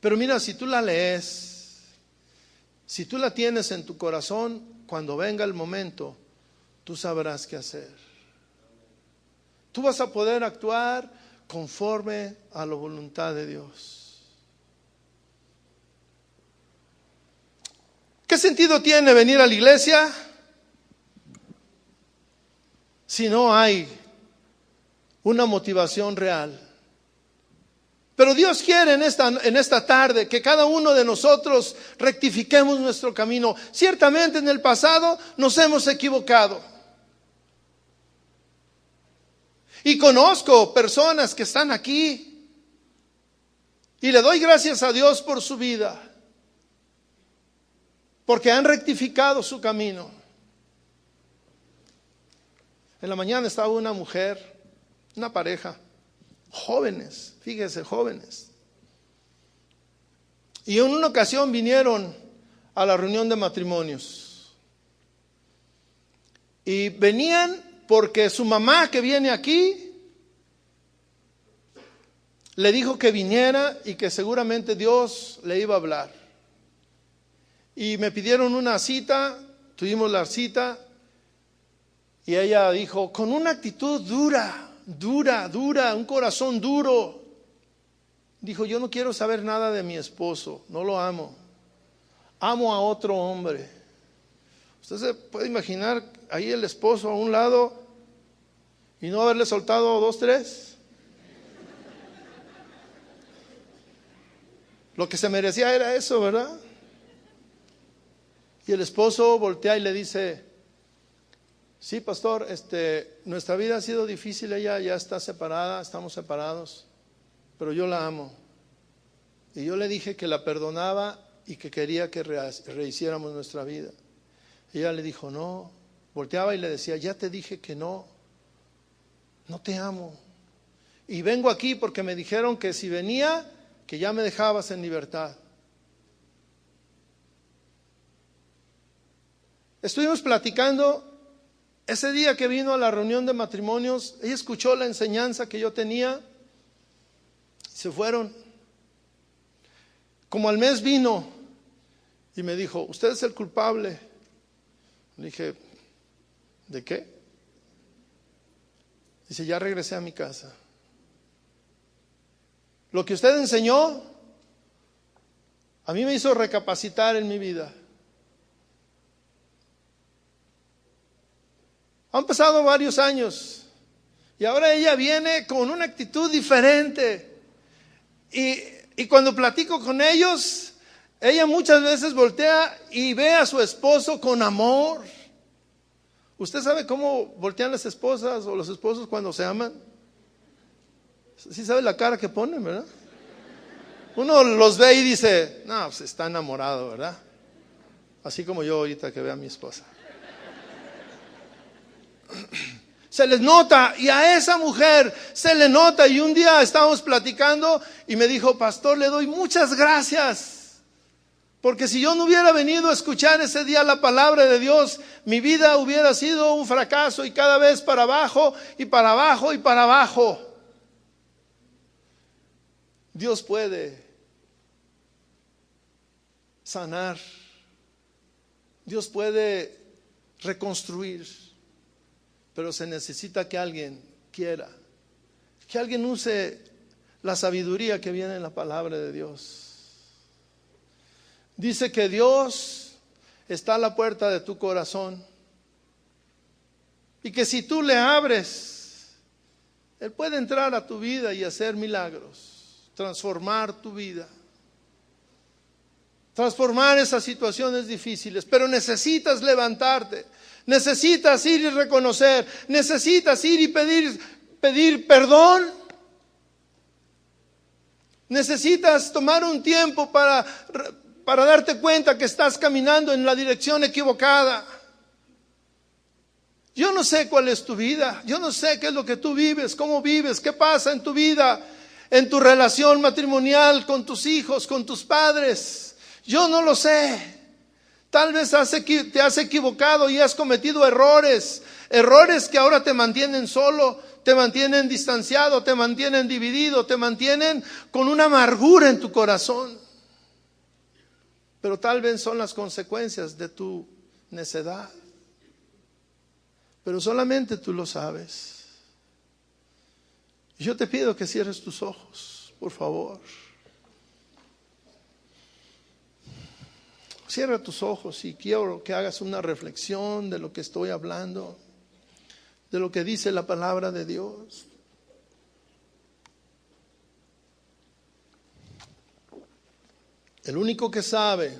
Pero mira, si tú la lees, si tú la tienes en tu corazón, cuando venga el momento, tú sabrás qué hacer. Tú vas a poder actuar conforme a la voluntad de Dios. ¿Qué sentido tiene venir a la iglesia si no hay una motivación real? Pero Dios quiere en esta tarde que cada uno de nosotros rectifiquemos nuestro camino. Ciertamente en el pasado nos hemos equivocado. Y conozco personas que están aquí y le doy gracias a Dios por su vida, porque han rectificado su camino. En la mañana estaba una mujer, una pareja, jóvenes, fíjese, jóvenes. Y en una ocasión vinieron a la reunión de matrimonios. Y venían porque su mamá, que viene aquí, le dijo que viniera y que seguramente Dios le iba a hablar. Y me pidieron una cita, tuvimos la cita, y ella dijo, con una actitud dura, un corazón duro. Dijo, yo no quiero saber nada de mi esposo, no lo amo. Amo a otro hombre. Usted se puede imaginar ahí el esposo a un lado y no haberle soltado 2, 3. Lo que se merecía era eso, ¿verdad? Y el esposo voltea y le dice, sí, pastor, nuestra vida ha sido difícil, ella ya está separada, estamos separados, pero yo la amo. Y yo le dije que la perdonaba y que quería que rehiciéramos nuestra vida. Y ella le dijo, no, volteaba y le decía, ya te dije que no te amo. Y vengo aquí porque me dijeron que si venía, que ya me dejabas en libertad. Estuvimos platicando. Ese día que vino a la reunión de matrimonios, ella escuchó la enseñanza que yo tenía. Se fueron. Como al mes vino y me dijo, usted es el culpable. Le dije, ¿de qué? Dice, ya regresé a mi casa. Lo que usted enseñó a mí me hizo recapacitar en mi vida. Han pasado varios años y ahora ella viene con una actitud diferente. Y cuando platico con ellos, ella muchas veces voltea y ve a su esposo con amor. ¿Usted sabe cómo voltean las esposas o los esposos cuando se aman? Sí sabe la cara que ponen, ¿verdad? Uno los ve y dice, no, pues está enamorado, ¿verdad? Así como yo ahorita que veo a mi esposa. Se les nota, y a esa mujer se le nota. Y un día estábamos platicando y me dijo, pastor, le doy muchas gracias, porque si yo no hubiera venido a escuchar ese día la palabra de Dios, mi vida hubiera sido un fracaso y cada vez para abajo y para abajo y para abajo. Dios puede sanar, Dios puede reconstruir, pero se necesita que alguien quiera, que alguien use la sabiduría que viene en la palabra de Dios. Dice que Dios está a la puerta de tu corazón y que si tú le abres, Él puede entrar a tu vida y hacer milagros, transformar tu vida, transformar esas situaciones difíciles. Pero necesitas levantarte, necesitas ir y reconocer, necesitas ir y pedir perdón, necesitas tomar un tiempo para darte cuenta que estás caminando en la dirección equivocada. Yo no sé cuál es tu vida, yo no sé qué es lo que tú vives, cómo vives, qué pasa en tu vida, en tu relación matrimonial con tus hijos, con tus padres. Yo no lo sé. Tal vez te has equivocado y has cometido errores que ahora te mantienen solo, te mantienen distanciado, te mantienen dividido, te mantienen con una amargura en tu corazón. Pero tal vez son las consecuencias de tu necedad. Pero solamente tú lo sabes. Yo te pido que cierres tus ojos, por favor. Cierra tus ojos y quiero que hagas una reflexión de lo que estoy hablando, de lo que dice la palabra de Dios. El único que sabe,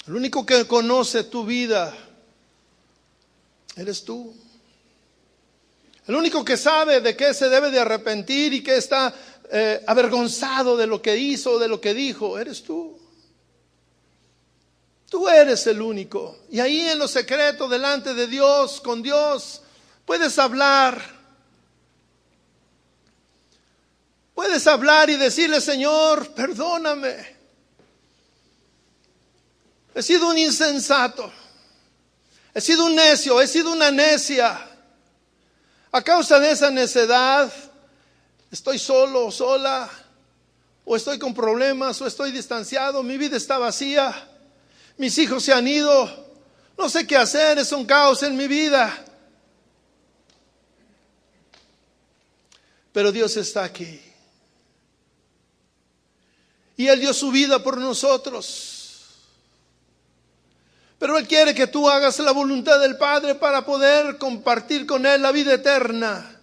el único que conoce tu vida, eres tú. El único que sabe de qué se debe de arrepentir y que está avergonzado de lo que hizo, de lo que dijo, eres tú. Tú eres el único. Y ahí en lo secreto, delante de Dios, con Dios, puedes hablar quieres hablar y decirle: Señor, perdóname. He sido un insensato. He sido un necio, he sido una necia. A causa de esa necedad, estoy solo o sola, o estoy con problemas, o estoy distanciado, mi vida está vacía, mis hijos se han ido, no sé qué hacer, es un caos en mi vida. Pero Dios está aquí. Y Él dio su vida por nosotros. Pero Él quiere que tú hagas la voluntad del Padre para poder compartir con Él la vida eterna.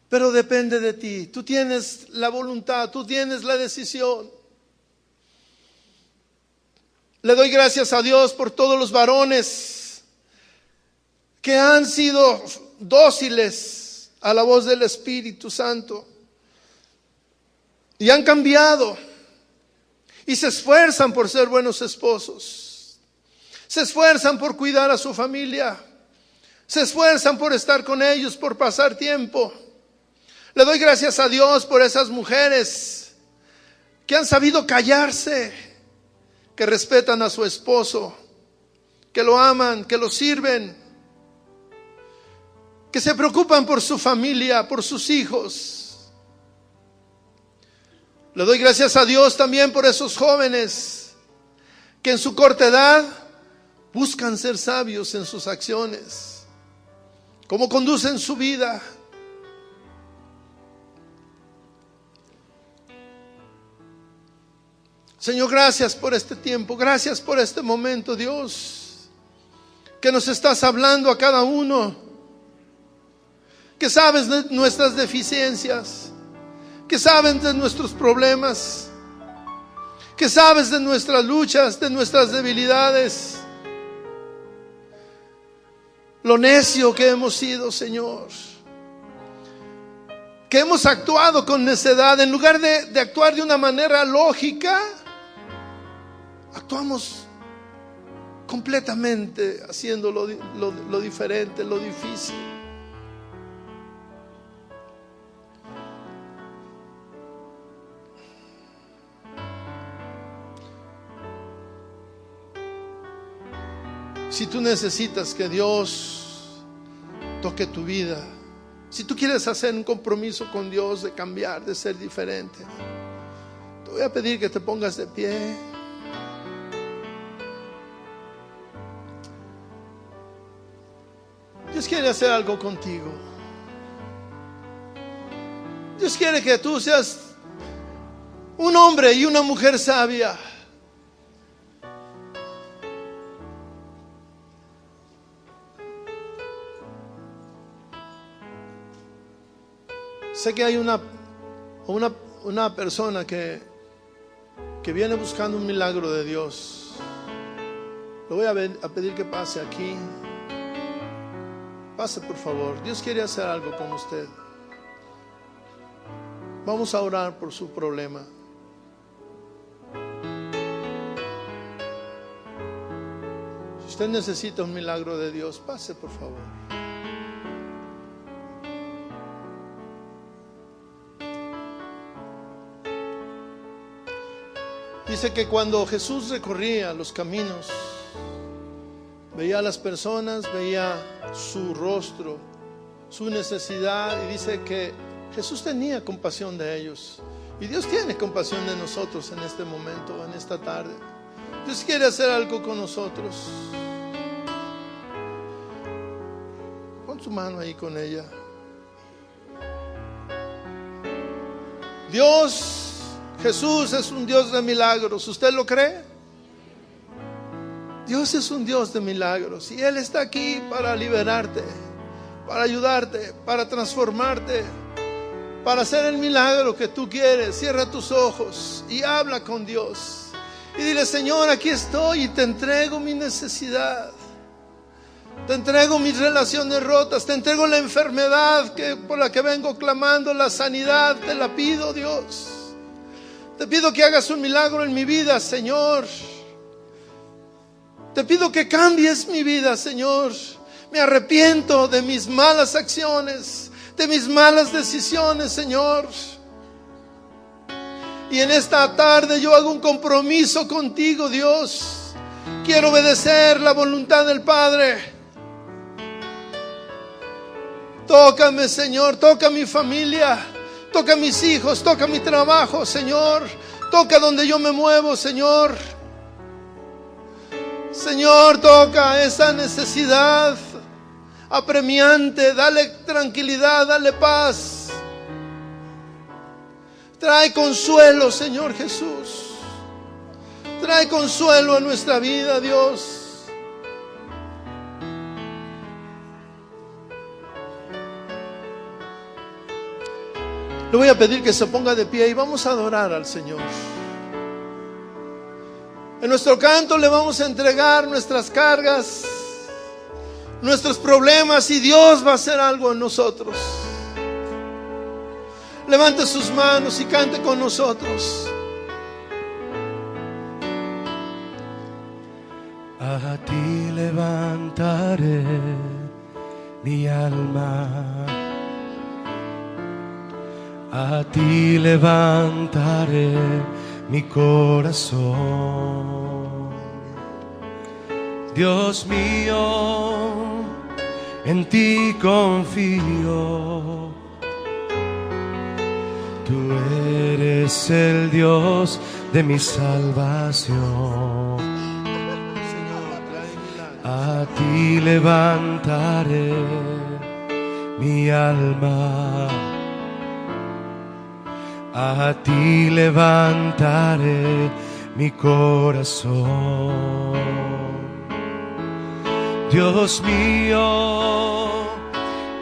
Pero depende de ti. Tú tienes la voluntad, tú tienes la decisión. Le doy gracias a Dios por todos los varones que han sido dóciles a la voz del Espíritu Santo y han cambiado. Y se esfuerzan por ser buenos esposos. Se esfuerzan por cuidar a su familia. Se esfuerzan por estar con ellos, por pasar tiempo. Le doy gracias a Dios por esas mujeres que han sabido callarse, que respetan a su esposo, que lo aman, que lo sirven, que se preocupan por su familia, por sus hijos. Le doy gracias a Dios también por esos jóvenes que en su corta edad buscan ser sabios en sus acciones, cómo conducen su vida. Señor, gracias por este tiempo, gracias por este momento, Dios, que nos estás hablando a cada uno, que sabes de nuestras deficiencias, que sabes de nuestros problemas, que sabes de nuestras luchas, de nuestras debilidades, lo necio que hemos sido, Señor, que hemos actuado con necedad. En lugar de actuar de una manera lógica, actuamos completamente haciendo lo diferente, lo difícil. Si tú necesitas que Dios toque tu vida, si tú quieres hacer un compromiso con Dios de cambiar, de ser diferente, te voy a pedir que te pongas de pie. Dios quiere hacer algo contigo. Dios quiere que tú seas un hombre y una mujer sabia. Sé que hay una persona que viene buscando un milagro de Dios. Le voy a pedir que pase aquí. Pase, por favor. Dios quiere hacer algo con usted. Vamos a orar por su problema. Si usted necesita un milagro de Dios, pase, por favor. Dice que cuando Jesús recorría los caminos, veía a las personas, veía su rostro, su necesidad, y dice que Jesús tenía compasión de ellos. Y Dios tiene compasión de nosotros en este momento, en esta tarde. Dios quiere hacer algo con nosotros. Pon su mano ahí con ella. Dios, Jesús es un Dios de milagros. ¿Usted lo cree? Dios es un Dios de milagros y Él está aquí para liberarte, para ayudarte, para transformarte, para hacer el milagro que tú quieres. Cierra tus ojos y habla con Dios y dile: Señor, aquí estoy y te entrego mi necesidad, te entrego mis relaciones rotas, te entrego la enfermedad por la que vengo clamando, la sanidad, te la pido, Dios. Te pido que hagas un milagro en mi vida, Señor. Te pido que cambies mi vida, Señor. Me arrepiento de mis malas acciones. de mis malas decisiones, Señor. Y en esta tarde yo hago un compromiso contigo, Dios. Quiero obedecer la voluntad del Padre. Tócame, Señor, toca mi familia, toca mis hijos, toca mi trabajo, Señor. Toca donde yo me muevo, Señor. Señor, toca esa necesidad apremiante. Dale tranquilidad, dale paz. Trae consuelo, Señor Jesús. Trae consuelo a nuestra vida, Dios. Le voy a pedir que se ponga de pie y vamos a adorar al Señor. En nuestro canto le vamos a entregar nuestras cargas, nuestros problemas, y Dios va a hacer algo en nosotros. Levante sus manos y cante con nosotros. A ti levantaré mi alma, a ti levantaré mi corazón. Dios mío, en ti confío. Tú eres el Dios de mi salvación. A ti levantaré mi alma, a ti levantaré mi corazón. Dios mío,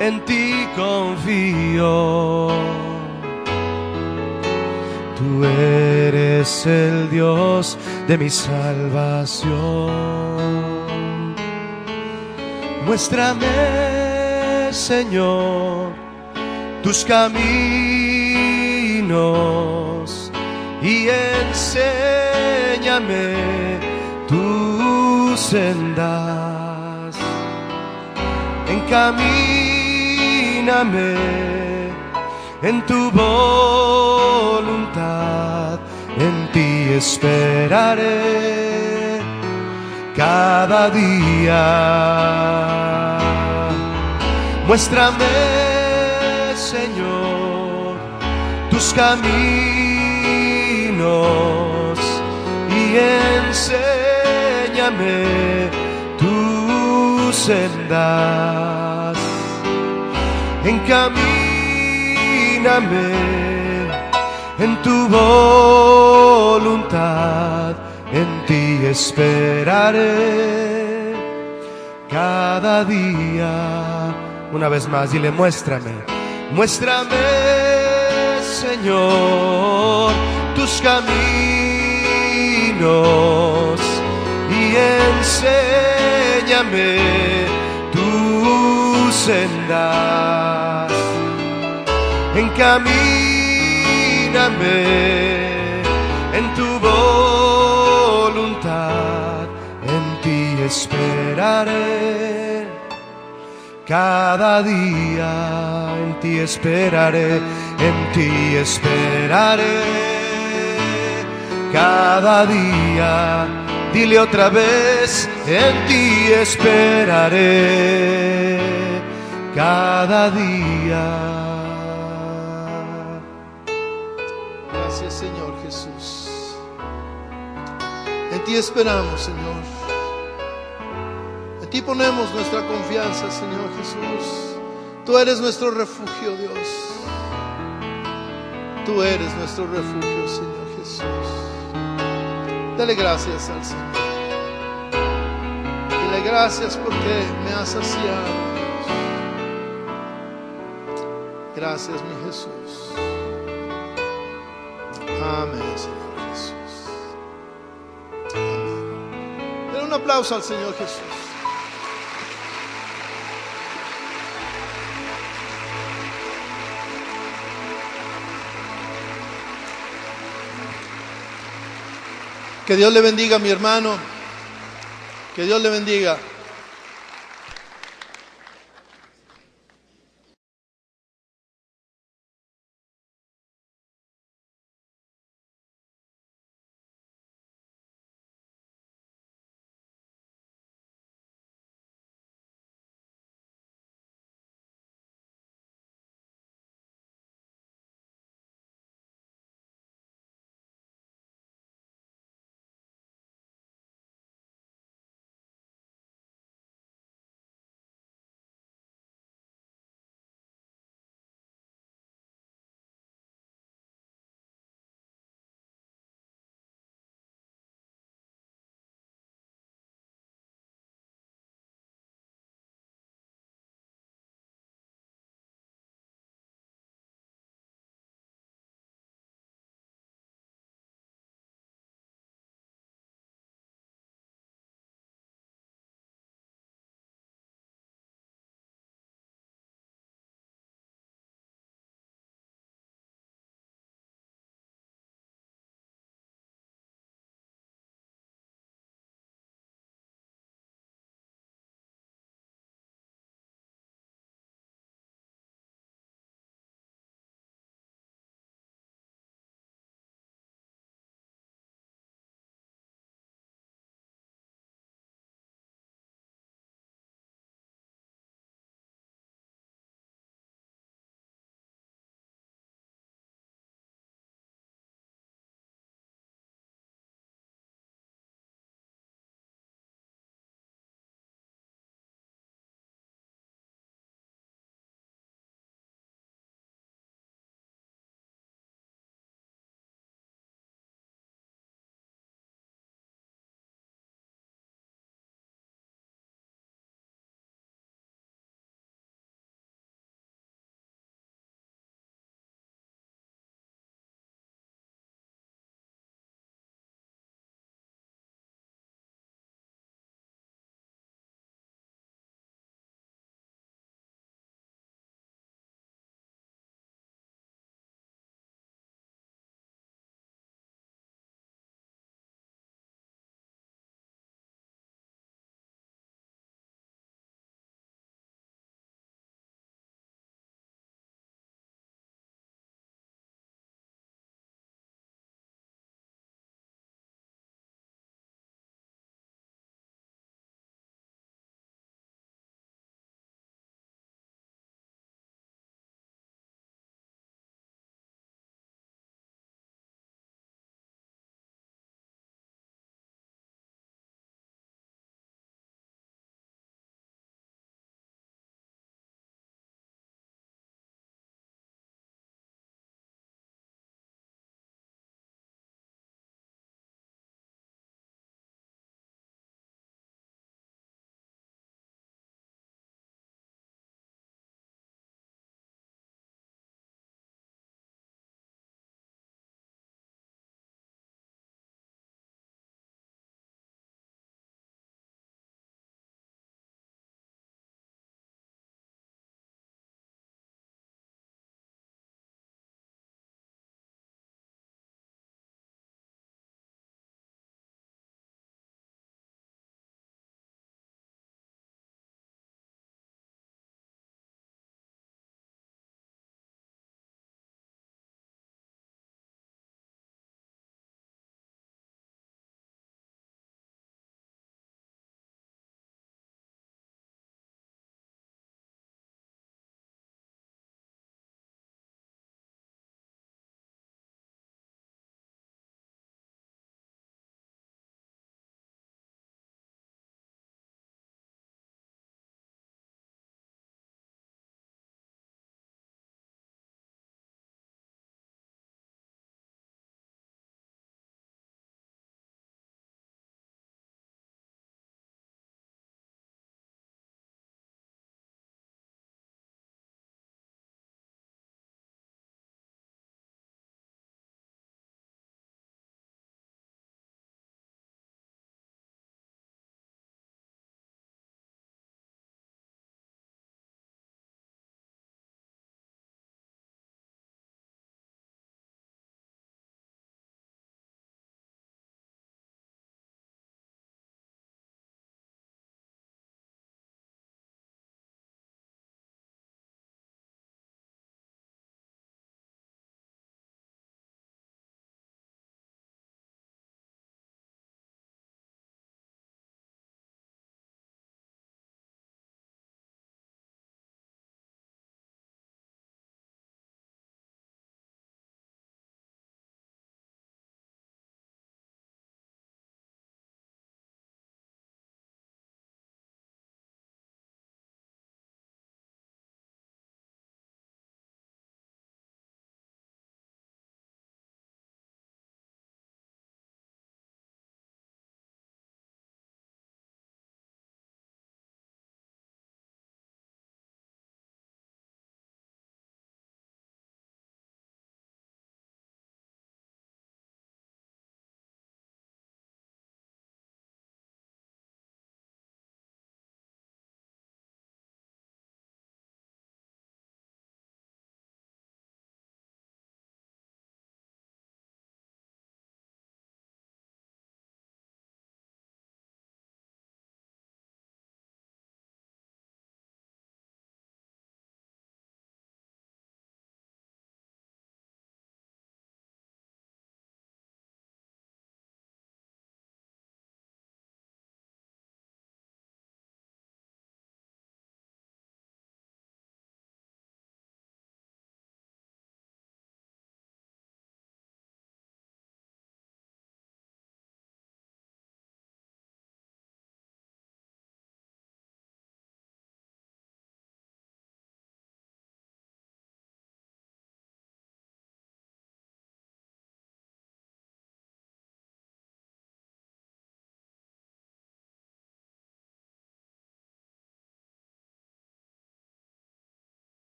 en ti confío. Tú eres el Dios de mi salvación. Muéstrame, Señor, tus caminos y enséñame tus sendas. Encamíname en tu voluntad, en ti esperaré cada día. Muéstrame, Señor, tus caminos y enséñame tus sendas. Encamíname en tu voluntad, en ti esperaré cada día. Una vez más, dile: muéstrame, muéstrame, Señor, tus caminos y enséñame tus sendas. Encamíname en tu voluntad, en ti esperaré cada día. En ti esperaré, en ti esperaré cada día. Dile otra vez: en ti esperaré cada día. Gracias, Señor Jesús. En ti esperamos, Señor. En ti ponemos nuestra confianza, Señor Jesús. Tú eres nuestro refugio, Dios. Tú eres nuestro refugio, Señor Jesús. Dale gracias al Señor. Dile gracias porque me has saciado, Dios. Gracias, mi Jesús. Amén, Señor Jesús. Amén. Den un aplauso al Señor Jesús. Que Dios le bendiga, mi hermano. Que Dios le bendiga.